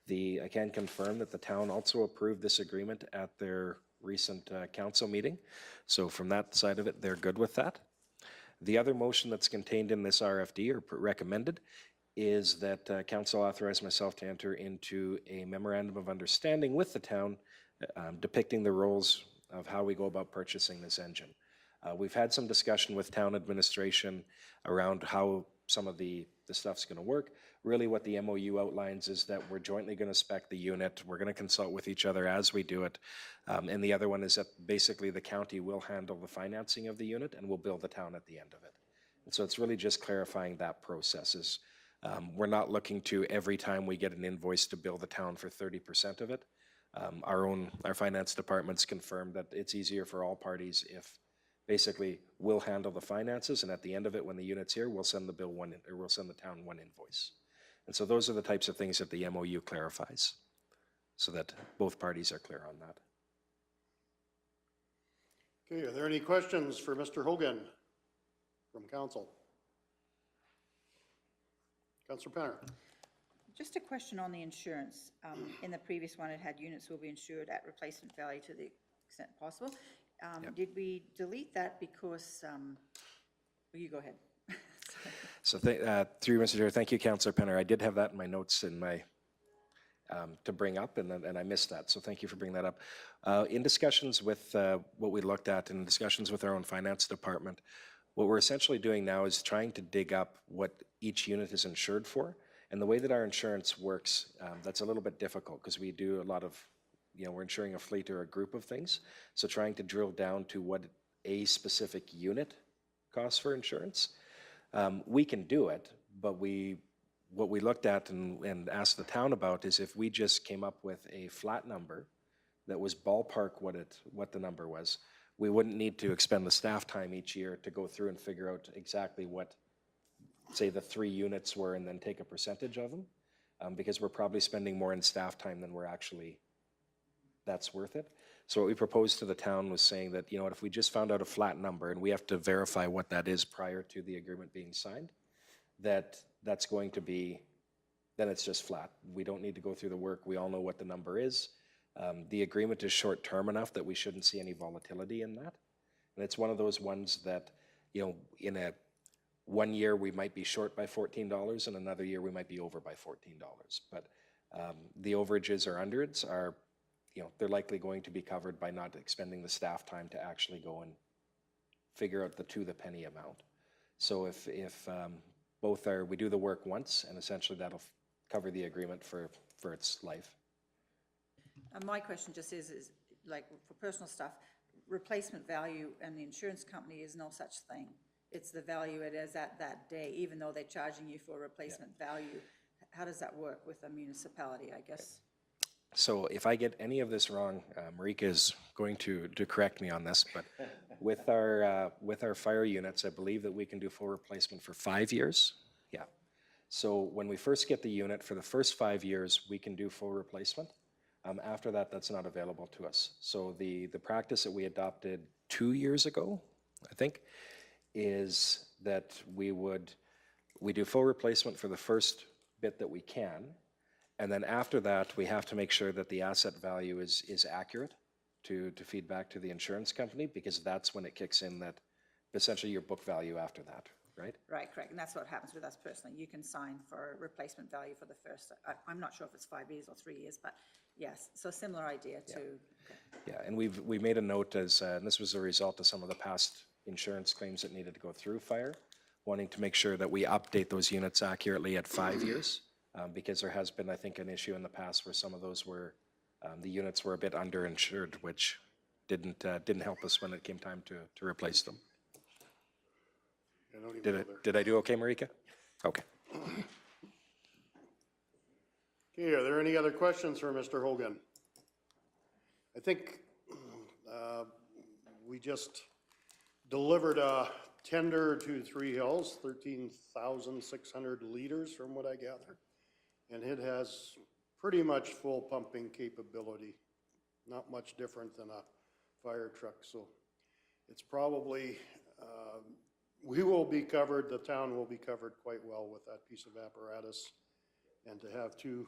I can confirm that the town also approved this agreement at their recent council meeting. So from that side of it, they're good with that. The other motion that's contained in this RFD, or recommended, is that council authorize myself to enter into a memorandum of understanding with the town depicting the roles of how we go about purchasing this engine. We've had some discussion with town administration around how some of the stuff's going to work. Really what the MOU outlines is that we're jointly going to spec the unit, we're going to consult with each other as we do it, and the other one is that basically the county will handle the financing of the unit and we'll bill the town at the end of it. And so it's really just clarifying that process. We're not looking to, every time we get an invoice, to bill the town for 30% of it. Our finance department's confirmed that it's easier for all parties if basically we'll handle the finances, and at the end of it, when the unit's here, we'll send the town 1 invoice. And so those are the types of things that the MOU clarifies, so that both parties are clear on that. Okay, are there any questions for Mr. Hogan from council? Councillor Penner. Just a question on the insurance. In the previous one, it had units will be insured at replacement value to the extent possible. Did we delete that because, well, you go ahead. So through Mr. Chair, thank you, Councillor Penner. I did have that in my notes to bring up, and I missed that, so thank you for bringing that up. In discussions with what we looked at, in discussions with our own finance department, what we're essentially doing now is trying to dig up what each unit is insured for. And the way that our insurance works, that's a little bit difficult because we do a lot of, we're insuring a fleet or a group of things. So trying to drill down to what a specific unit costs for insurance. We can do it, but we what we looked at and asked the town about is if we just came up with a flat number that was ballpark what the number was, we wouldn't need to expend the staff time each year to go through and figure out exactly what, say, the 3 units were and then take a percentage of them, because we're probably spending more in staff time than we're actually, that's worth it. So what we proposed to the town was saying that, you know what, if we just found out a flat number and we have to verify what that is prior to the agreement being signed, that's going to be, then it's just flat. We don't need to go through the work. We all know what the number is. The agreement is short-term enough that we shouldn't see any volatility in that. And it's one of those ones that, you know, in a 1 year we might be short by $14 and another year we might be over by $14. But the overages or underage are, you know, they're likely going to be covered by not expending the staff time to actually go and figure out the to the penny amount. So if both are, we do the work once and essentially that'll cover the agreement for its life. My question just is like for personal stuff, replacement value and the insurance company is no such thing. It's the value it is at that day, even though they're charging you for replacement value. How does that work with a municipality, I guess? So if I get any of this wrong, Marika is going to correct me on this, but with our fire units, I believe that we can do full replacement for 5 years. Yeah. So when we first get the unit, for the first 5 years, we can do full replacement. After that, that's not available to us. So the practice that we adopted 2 years ago, I think, is that we do full replacement for the first bit that we can, and then after that, we have to make sure that the asset value is accurate to feed back to the insurance company, because that's when it kicks in that essentially your book value after that, right? Right, correct. And that's what happens with us personally. You can sign for replacement value for the first, I'm not sure if it's 5 years or 3 years, but yes, so similar idea to. Yeah, and we made a note as, and this was a result of some of the past insurance claims that needed to go through fire, wanting to make sure that we update those units accurately at 5 years, because there has been, I think, an issue in the past where some of those were, the units were a bit underinsured, which didn't help us when it came time to replace them. Did I do okay, Marika? Okay. Okay, are there any other questions for Mr. Hogan? I think we just delivered a tender to Three Hills, 13,600 liters from what I gather. And it has pretty much full pumping capability, not much different than a fire truck. So it's probably, we will be covered, the town will be covered quite well with that piece of apparatus. And to have 2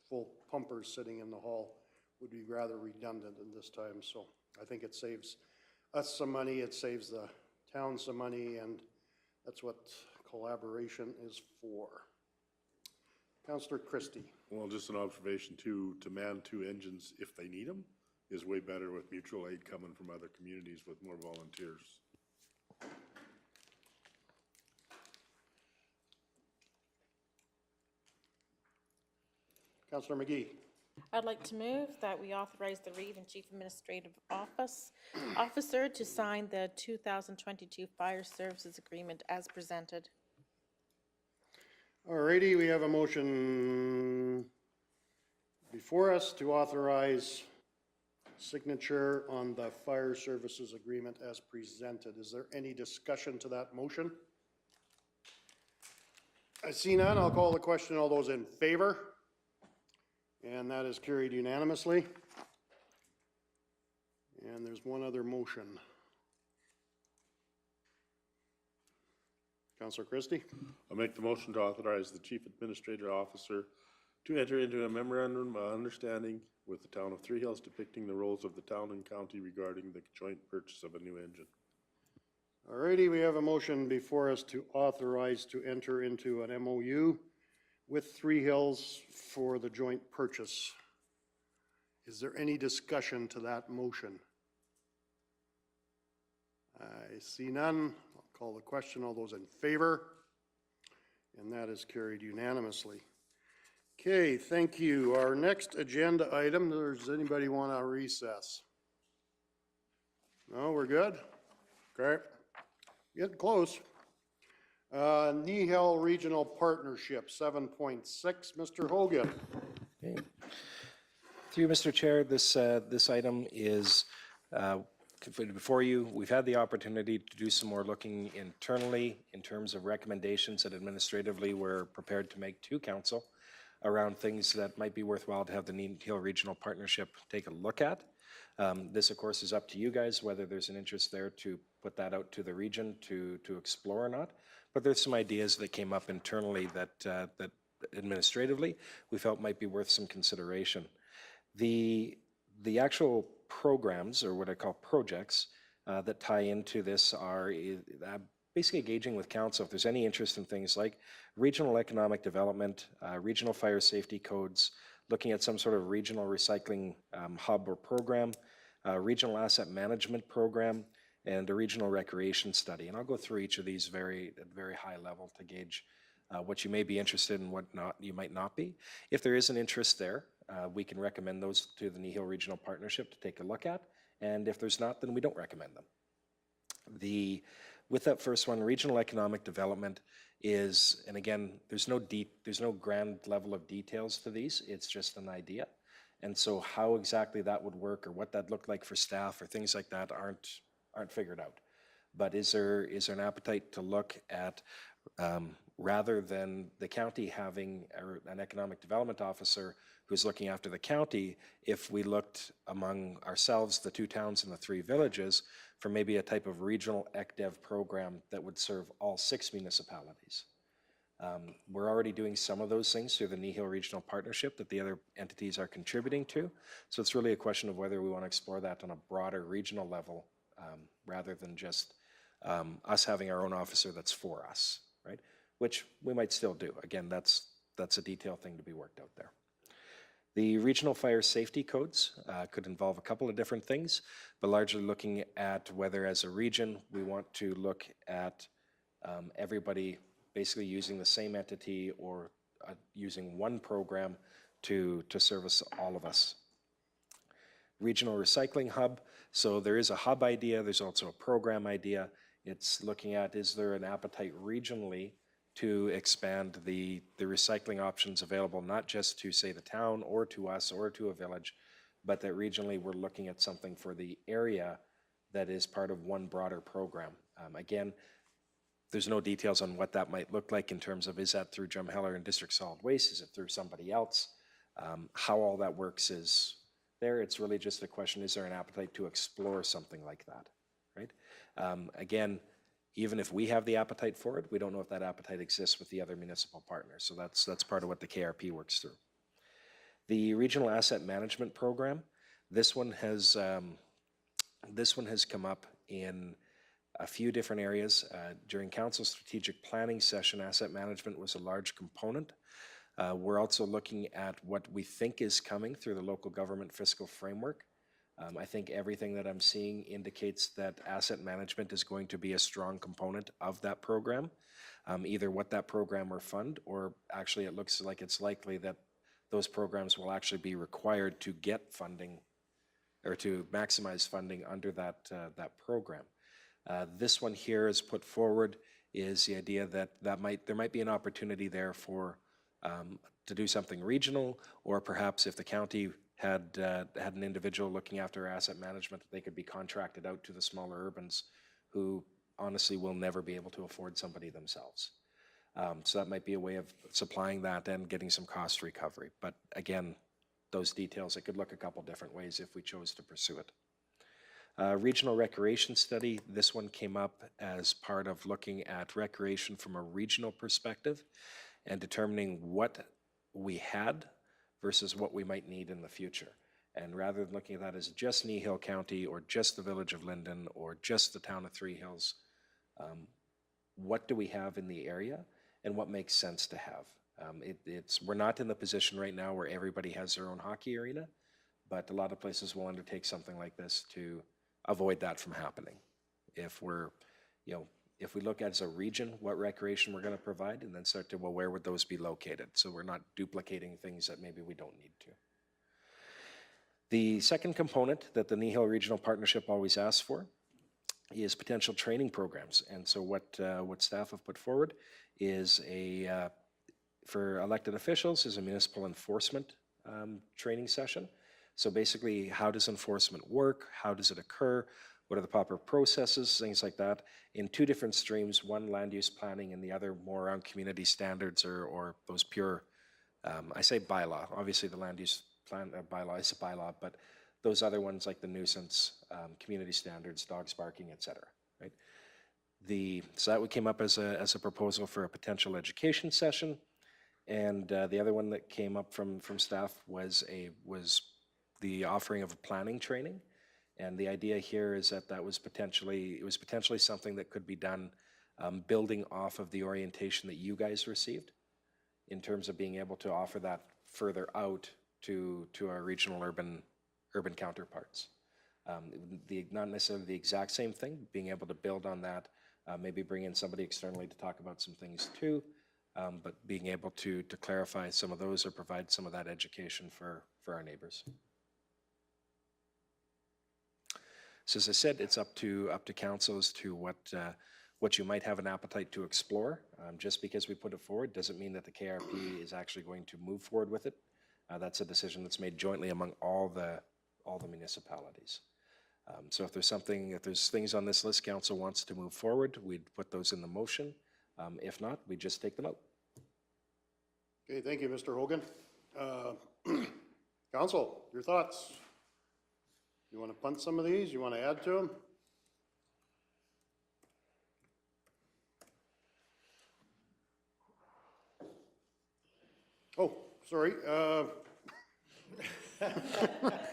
full pumpers sitting in the hall would be rather redundant at this time. So I think it saves us some money, it saves the town some money, and that's what collaboration is for. Councillor Christie. Well, just an observation too, to man 2 engines if they need them is way better with mutual aid coming from other communities with more volunteers. Councillor McGee. I'd like to move that we authorize the Reeve and Chief Administrative Officer to sign the 2022 Fire Services Agreement as presented. All righty, we have a motion before us to authorize signature on the fire services agreement as presented. Is there any discussion to that motion? I see none. I'll call the question. All those in favor? And that is carried unanimously. And there's one other motion. Councillor Christie? I'll make the motion to authorize the Chief Administrative Officer to enter into a memorandum of understanding with the town of Three Hills depicting the roles of the town and county regarding the joint purchase of a new engine. All righty, we have a motion before us to authorize to enter into an MOU with Three Hills for the joint purchase. Is there any discussion to that motion? I see none. I'll call the question. All those in favor? And that is carried unanimously. Okay, thank you. Our next agenda item, does anybody want to recess? No, we're good? Okay. Getting close. Kneehill Regional Partnership, 7.6, Mr. Hogan. Okay. Through you, Mr. Chair, this item is before you. We've had the opportunity to do some more looking internally in terms of recommendations that administratively we're prepared to make to council around things that might be worthwhile to have the Nihil Regional Partnership take a look at. This, of course, is up to you guys, whether there's an interest there to put that out to the region to explore or not. But there's some ideas that came up internally that administratively we felt might be worth some consideration. The actual programs, or what I call projects, that tie into this are basically engaging with council if there's any interest in things like regional economic development, regional fire safety codes, looking at some sort of regional recycling hub or program, regional asset management program, and a regional recreation study. And I'll go through each of these at very high level to gauge what you may be interested in, what not you might not be. If there is an interest there, we can recommend those to the Nihil Regional Partnership to take a look at. And if there's not, then we don't recommend them. With that first one, regional economic development is, and again, there's no grand level of details to these. It's just an idea. And so how exactly that would work or what that looked like for staff or things like that aren't figured out. But is there an appetite to look at, rather than the county having an economic development officer who's looking after the county, if we looked among ourselves, the 2 towns and the 3 villages, for maybe a type of regional ECDEV program that would serve all 6 municipalities. We're already doing some of those things through the Nihil Regional Partnership that the other entities are contributing to. So it's really a question of whether we want to explore that on a broader regional level, rather than just us having our own officer that's for us, right? Which we might still do. Again, that's a detailed thing to be worked out there. The regional fire safety codes could involve a couple of different things, but largely looking at whether as a region we want to look at everybody basically using the same entity or using one program to service all of us. Regional recycling hub, so there is a hub idea, there's also a program idea. It's looking at, is there an appetite regionally to expand the recycling options available, not just to, say, the town or to us or to a village, but that regionally we're looking at something for the area that is part of one broader program. Again, there's no details on what that might look like in terms of, is that through Drumheller and District Solid Waste? Is it through somebody else? How all that works is there. It's really just a question, is there an appetite to explore something like that, right? Again, even if we have the appetite for it, we don't know if that appetite exists with the other municipal partners. So that's part of what the KRP works through. The Regional Asset Management Program, this one has come up in a few different areas. During Council Strategic Planning session, asset management was a large component. We're also looking at what we think is coming through the local government fiscal framework. I think everything that I'm seeing indicates that asset management is going to be a strong component of that program, either what that program will fund, or actually it looks like it's likely that those programs will actually be required to get funding or to maximize funding under that program. This one here is put forward is the idea that there might be an opportunity there for to do something regional, or perhaps if the county had an individual looking after asset management, they could be contracted out to the smaller urbans who honestly will never be able to afford somebody themselves. So that might be a way of supplying that and getting some cost recovery. But again, those details, it could look a couple different ways if we chose to pursue it. Regional recreation study, this one came up as part of looking at recreation from a regional perspective and determining what we had versus what we might need in the future. And rather than looking at that as just Kneehill County or just the village of Linden or just the town of Three Hills, what do we have in the area and what makes sense to have? We're not in the position right now where everybody has their own hockey arena, but a lot of places will undertake something like this to avoid that from happening. If we look at as a region what recreation we're going to provide, and then start to, well, where would those be located? So we're not duplicating things that maybe we don't need to. The second component that the Nihil Regional Partnership always asks for is potential training programs. And so what staff have put forward is for elected officials, is a municipal enforcement training session. So basically, how does enforcement work? How does it occur? What are the proper processes, things like that, in two different streams, one land use planning and the other more around community standards or those pure, I say bylaw, obviously the land use plan bylaw is a bylaw, but those other ones like the nuisance, community standards, dogs barking, et cetera, right? So that came up as a proposal for a potential education session. And the other one that came up from staff was the offering of a planning training. And the idea here is that it was potentially something that could be done building off of the orientation that you guys received in terms of being able to offer that further out to our regional urban counterparts. Not necessarily the exact same thing, being able to build on that, maybe bring in somebody externally to talk about some things too, but being able to clarify some of those or provide some of that education for our neighbors. So as I said, it's up to council as to what you might have an appetite to explore. Just because we put it forward doesn't mean that the KRP is actually going to move forward with it. That's a decision that's made jointly among all the municipalities. So if there's things on this list council wants to move forward, we'd put those in the motion. If not, we just take them out. Okay, thank you, Mr. Hogan. Council, your thoughts? You want to punt some of these? You want to add to them? Oh, sorry.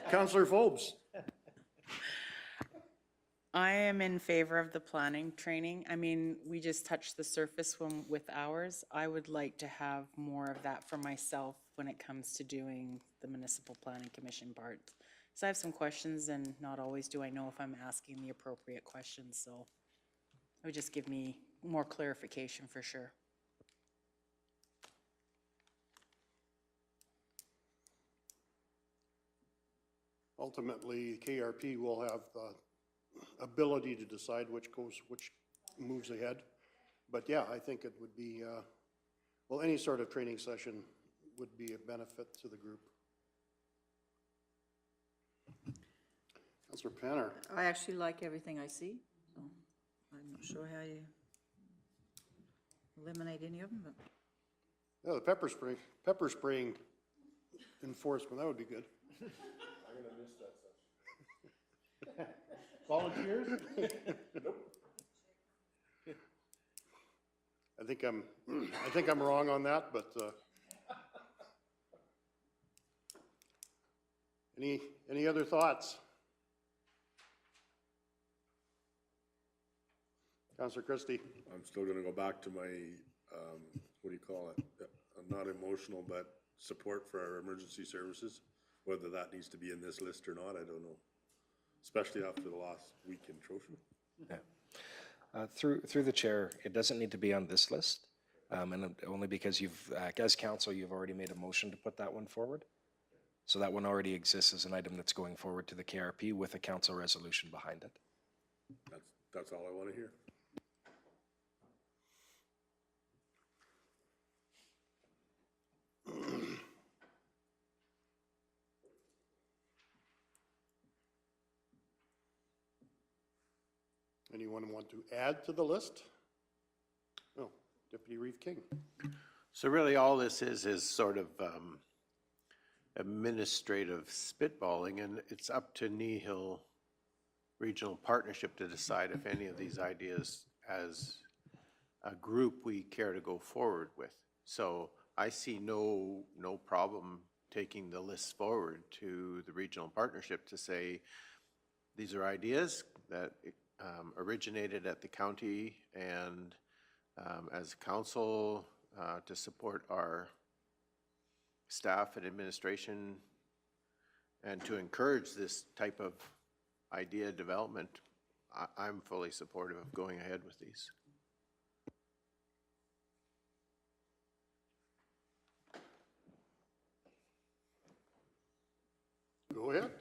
Councillor Forbes. I am in favor of the planning training. I mean, we just touched the surface with ours. I would like to have more of that for myself when it comes to doing the municipal planning commission part. So I have some questions, and not always do I know if I'm asking the appropriate questions, so it would just give me more clarification for sure. Ultimately, KRP will have the ability to decide which moves ahead. But yeah, I think it would be, well, any sort of training session would be a benefit to the group. Councillor Penner. I actually like everything I see, so I'm not sure how you eliminate any of them, but. Yeah, the pepper spraying enforcement, that would be good. I'm gonna miss that session. Volunteers? Nope. I think I'm wrong on that, but any other thoughts? Councillor Christie. I'm still gonna go back to my, what do you call it? Not emotional, but support for our emergency services. Whether that needs to be in this list or not, I don't know. Especially after the last week in Trojan. Yeah. Through the chair, it doesn't need to be on this list, and only because you've, as council, you've already made a motion to put that one forward. So that one already exists as an item that's going forward to the KRP with a council resolution behind it. That's all I want to hear. Anyone want to add to the list? No, Deputy Reeve King. So really all this is sort of administrative spitballing, and it's up to Nihil Regional Partnership to decide if any of these ideas as a group we care to go forward with. So I see no problem taking the list forward to the Regional Partnership to say, these are ideas that originated at the county, and as council to support our staff and administration and to encourage this type of idea development. I'm fully supportive of going ahead with these. Go ahead.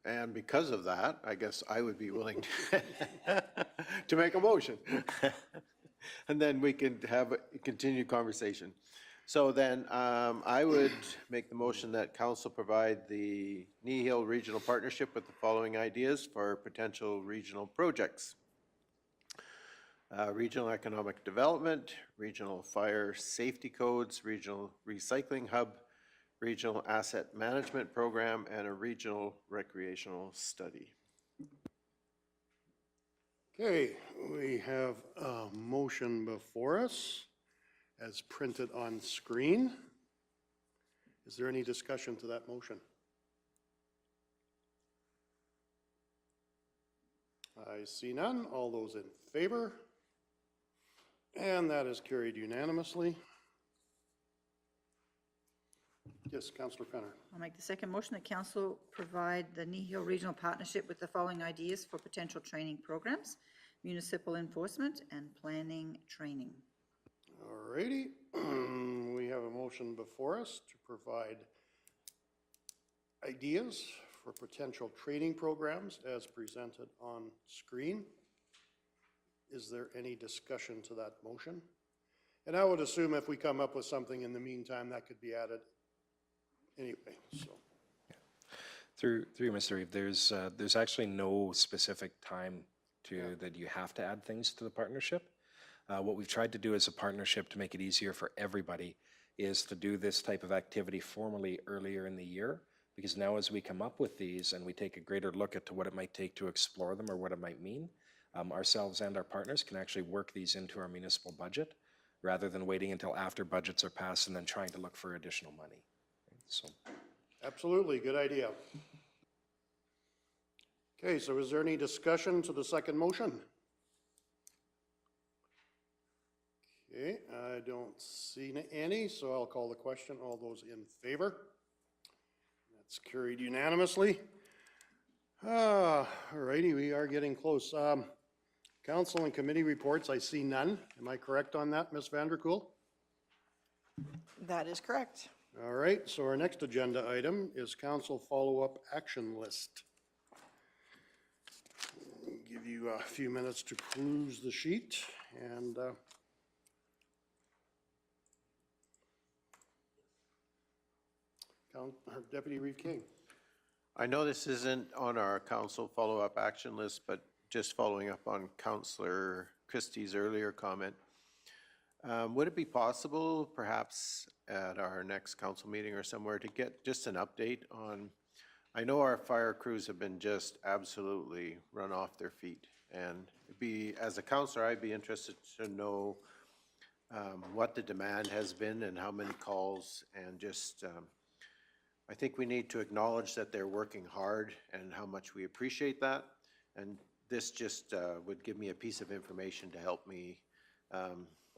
And because of that, I guess I would be willing to make a motion. And then we can have a continued conversation. So then I would make the motion that council provide the Kneehill Regional Partnership with the following ideas for potential regional projects. Regional economic development, regional fire safety codes, regional recycling hub, regional asset management program, and a regional recreational study. Okay, we have a motion before us as printed on screen. Is there any discussion to that motion? I see none. All those in favor? And that is carried unanimously. Yes, Councillor Fenner. I'll make the second motion that council provide the Nihil Regional Partnership with the following ideas for potential training programs: municipal enforcement and planning training. All righty. We have a motion before us to provide ideas for potential training programs as presented on screen. Is there any discussion to that motion? And I would assume if we come up with something in the meantime, that could be added anyway, so. Through Mr. Reeve, there's actually no specific time that you have to add things to the partnership. What we've tried to do as a partnership to make it easier for everybody is to do this type of activity formally earlier in the year, because now as we come up with these and we take a greater look at what it might take to explore them or what it might mean, ourselves and our partners can actually work these into our municipal budget rather than waiting until after budgets are passed and then trying to look for additional money. So, absolutely, good idea. Okay, so is there any discussion to the second motion? Okay, I don't see any, so I'll call the question. All those in favor? That's carried unanimously. All righty, we are getting close. Council and committee reports, I see none. Am I correct on that, Ms Vanderpool? That is correct. All right, so our next agenda item is council follow-up action list. I'll give you a few minutes to peruse the sheet and Deputy Reeve King. I know this isn't on our council follow-up action list, but just following up on Councillor Christie's earlier comment, would it be possible perhaps at our next council meeting or somewhere to get just an update on, I know our fire crews have been just absolutely run off their feet, and it'd be, as a councillor, I'd be interested to know what the demand has been and how many calls, and just I think we need to acknowledge that they're working hard and how much we appreciate that, and this just would give me a piece of information to help me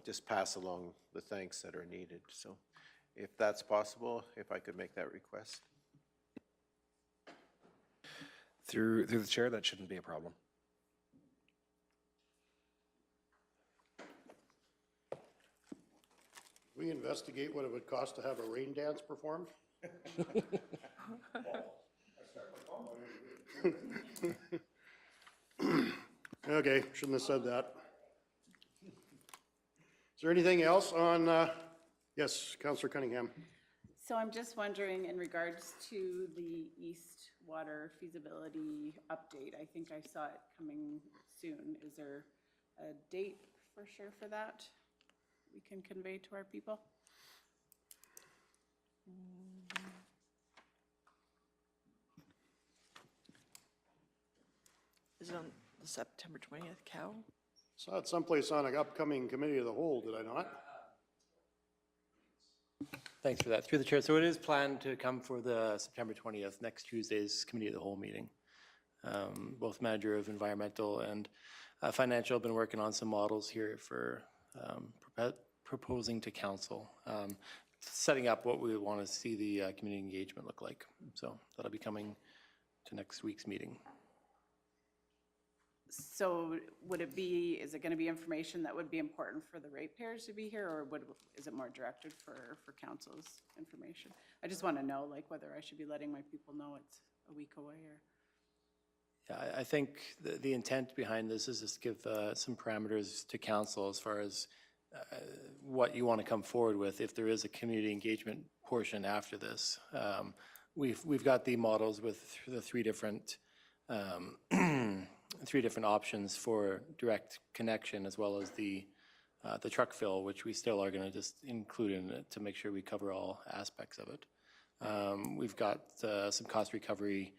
just pass along the thanks that are needed. So if that's possible, if I could make that request. through the chair, that shouldn't be a problem. We investigate what it would cost to have a rain dance performed? Okay, shouldn't have said that. Is there anything else on, yes, Councillor Cunningham. So I'm just wondering, in regards to the East Water feasibility update, I think I saw it coming soon. Is there a date for sure for that we can convey to our people? Is it on the September 20th cow? Saw it someplace on an upcoming committee of the whole, did I not? Thanks for that. Through the chair, so it is planned to come for the September 20th, next Tuesday's committee of the whole meeting. Both manager of environmental and financial have been working on some models here for proposing to council, setting up what we want to see the community engagement look like. So that'll be coming to next week's meeting. So would it be, is it going to be information that would be important for the ratepayers to be here, or is it more directed for council's information? I just want to know, like, whether I should be letting my people know it's a week away or. Yeah, I think the intent behind this is just to give some parameters to council as far as what you want to come forward with if there is a community engagement portion after this. We've got the models with the three different options for direct connection, as well as the truck fill, which we still are going to just include in it to make sure we cover all aspects of it. We've got some cost recovery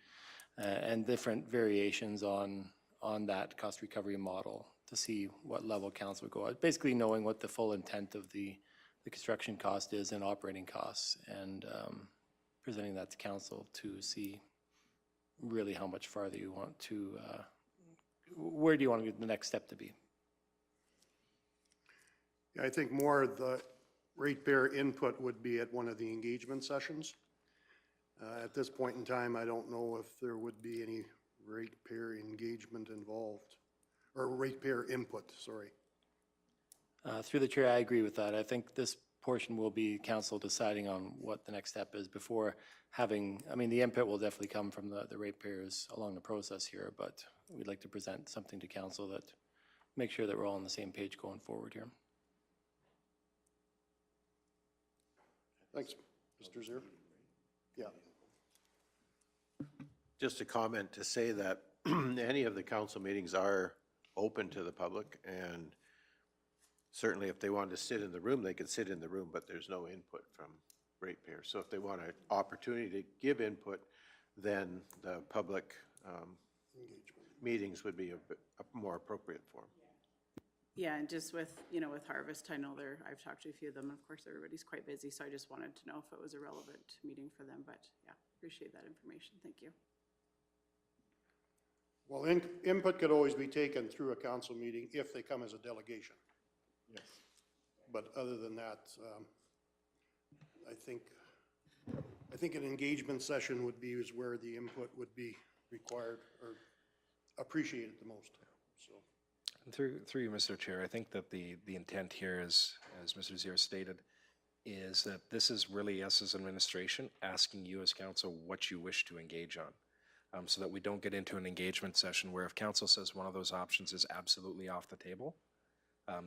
and different variations on that cost recovery model to see what level council would go at. Basically knowing what the full intent of the construction cost is and operating costs, and presenting that to council to see really how much farther you want to, where do you want the next step to be? Yeah, I think more the ratepayer input would be at one of the engagement sessions. At this point in time, I don't know if there would be any ratepayer engagement involved, or ratepayer input, sorry. Through the chair, I agree with that. I think this portion will be council deciding on what the next step is before having, I mean, the input will definitely come from the ratepayers along the process here, but we'd like to present something to council that make sure that we're all on the same page going forward here. Thanks, Mr. Zier. Yeah. Just a comment to say that any of the council meetings are open to the public, and certainly if they wanted to sit in the room, they could sit in the room, but there's no input from ratepayers. So if they want an opportunity to give input, then the public meetings would be a more appropriate form. Yeah, and just with, you know, with Harvest, I know I've talked to a few of them, and of course, everybody's quite busy, so I just wanted to know if it was a relevant meeting for them, but yeah, appreciate that information, thank you. Well, input could always be taken through a council meeting if they come as a delegation. Yes. But other than that, I think an engagement session would be is where the input would be required or appreciated the most, so. And through you, Mr. Chair, I think that the intent here is, as Mr. Zier stated, is that this is really us as administration asking you as council what you wish to engage on. So that we don't get into an engagement session where if council says one of those options is absolutely off the table,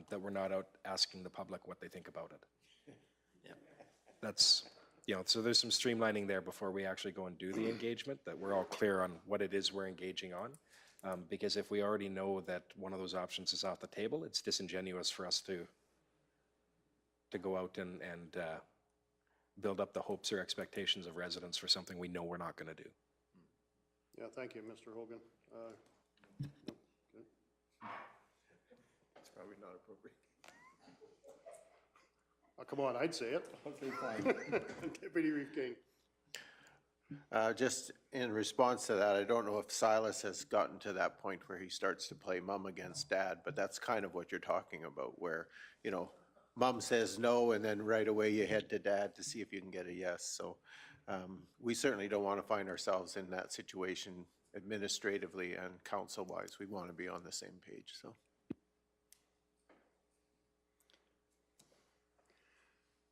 that we're not out asking the public what they think about it. Yeah. That's, you know, so there's some streamlining there before we actually go and do the engagement, that we're all clear on what it is we're engaging on. Because if we already know that one of those options is off the table, it's disingenuous for us to go out and build up the hopes or expectations of residents for something we know we're not going to do. Yeah, thank you, Mr. Hogan. It's probably not appropriate. Oh, come on, I'd say it. Okay, fine. Deputy Reeve King. Just in response to that, I don't know if Silas has gotten to that point where he starts to play mom against dad, but that's kind of what you're talking about, where, you know, mom says no, and then right away you head to dad to see if you can get a yes. So we certainly don't want to find ourselves in that situation administratively and council-wise. We want to be on the same page, so.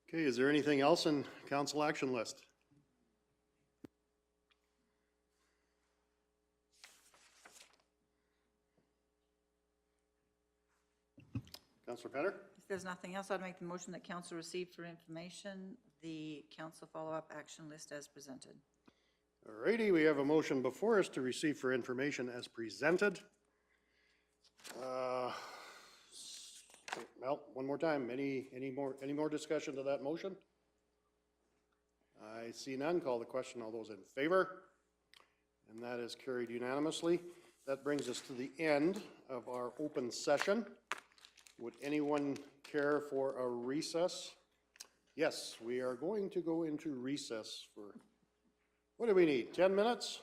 Okay, is there anything else in council action list? Councilor Penner? If there's nothing else, I'd make the motion that council receive for information the council follow-up action list as presented. All righty, we have a motion before us to receive for information as presented. Well, one more time, any more discussion to that motion? I see none. Call the question. All those in favor? And that is carried unanimously. That brings us to the end of our open session. Would anyone care for a recess? Yes, we are going to go into recess for, what do we need, 10 minutes?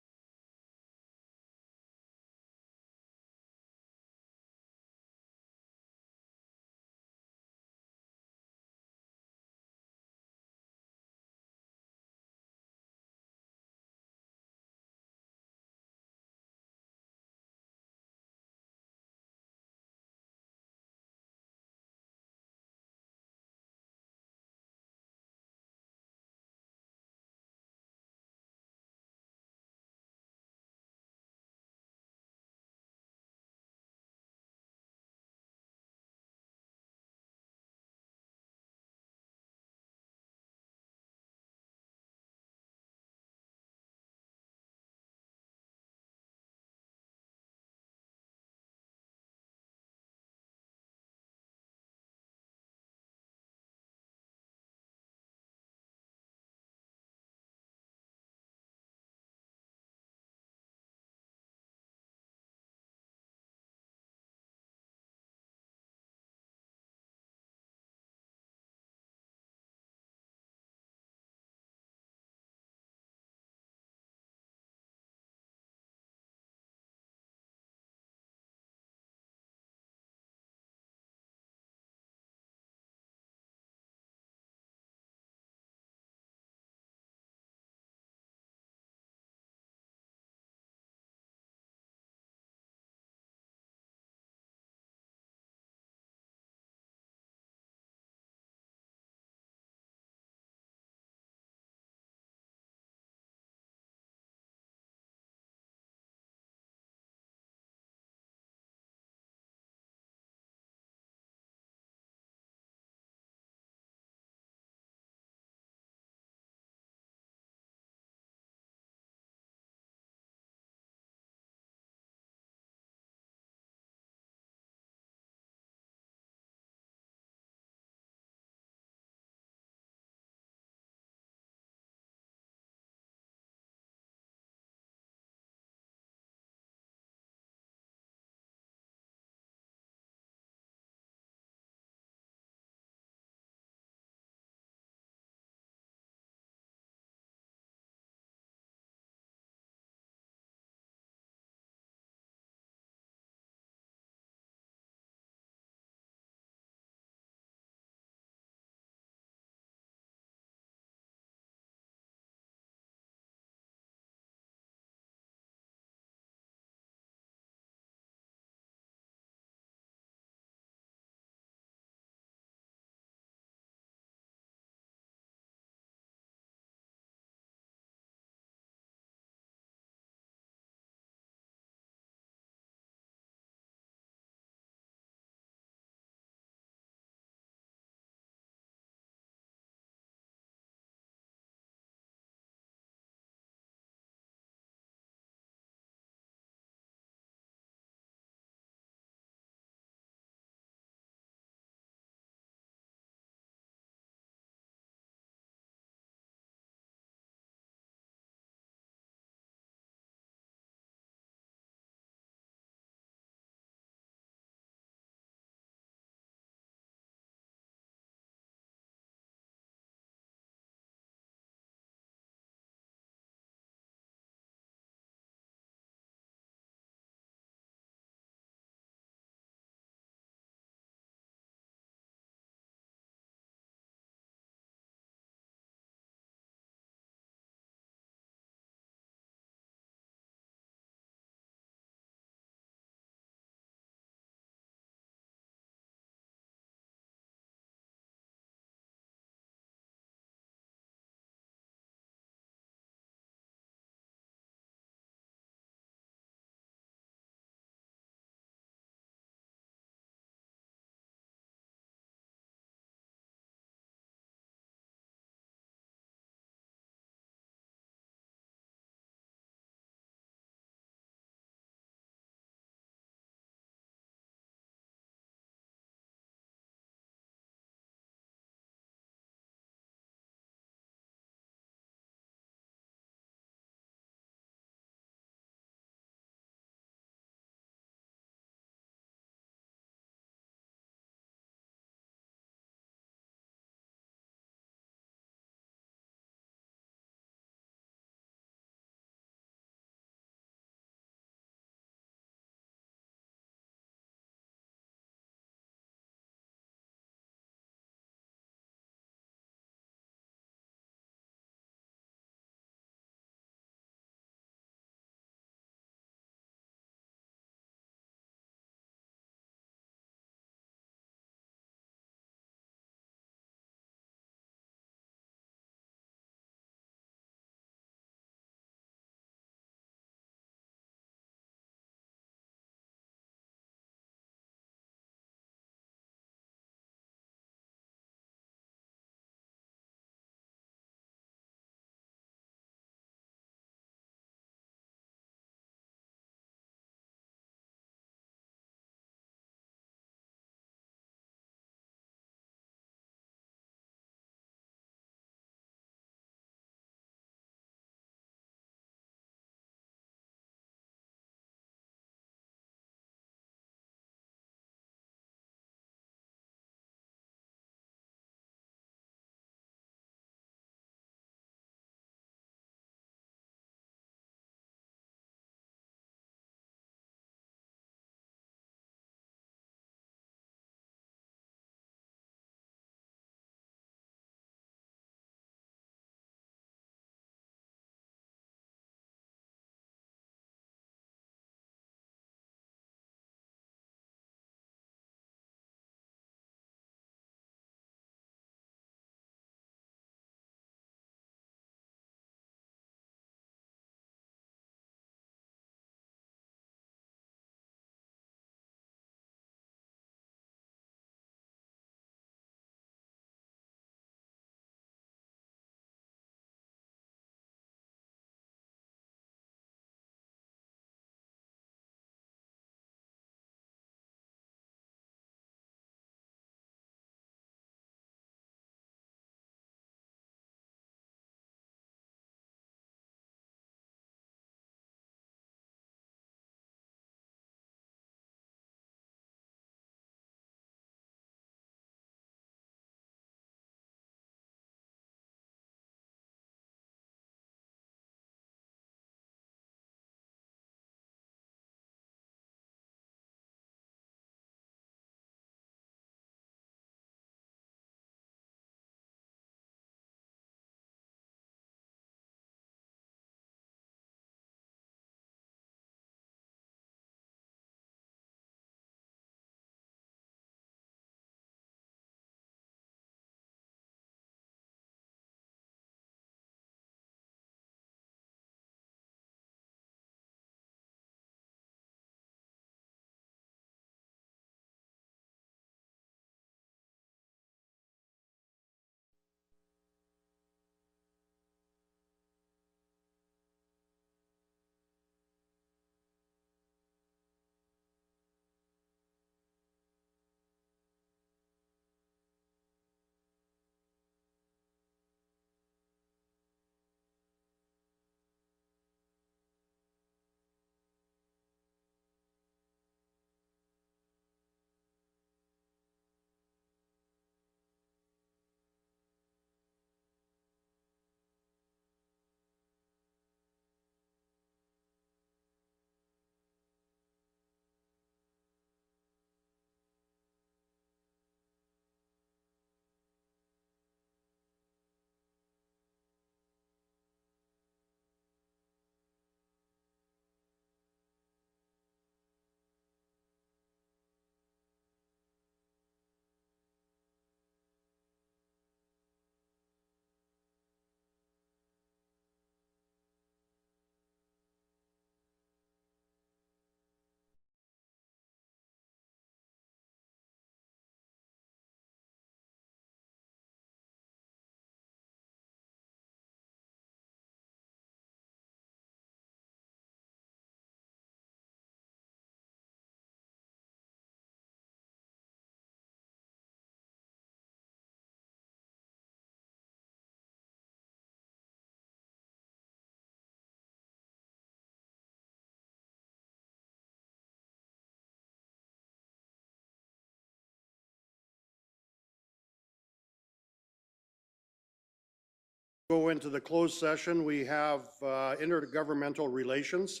Go into the closed session. We have intergovernmental relations,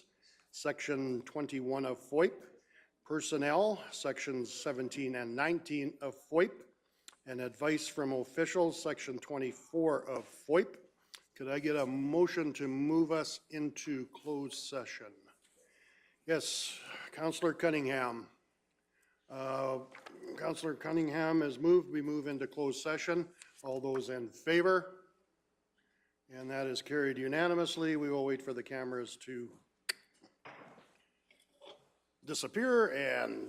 section 21 of FOIP, personnel, sections 17 and 19 of FOIP, and advice from officials, section 24 of FOIP. Could I get a motion to move us into closed session? Yes, Councillor Cunningham. Councillor Cunningham has moved. We move into closed session. All those in favor? And that is carried unanimously. We will wait for the cameras to disappear and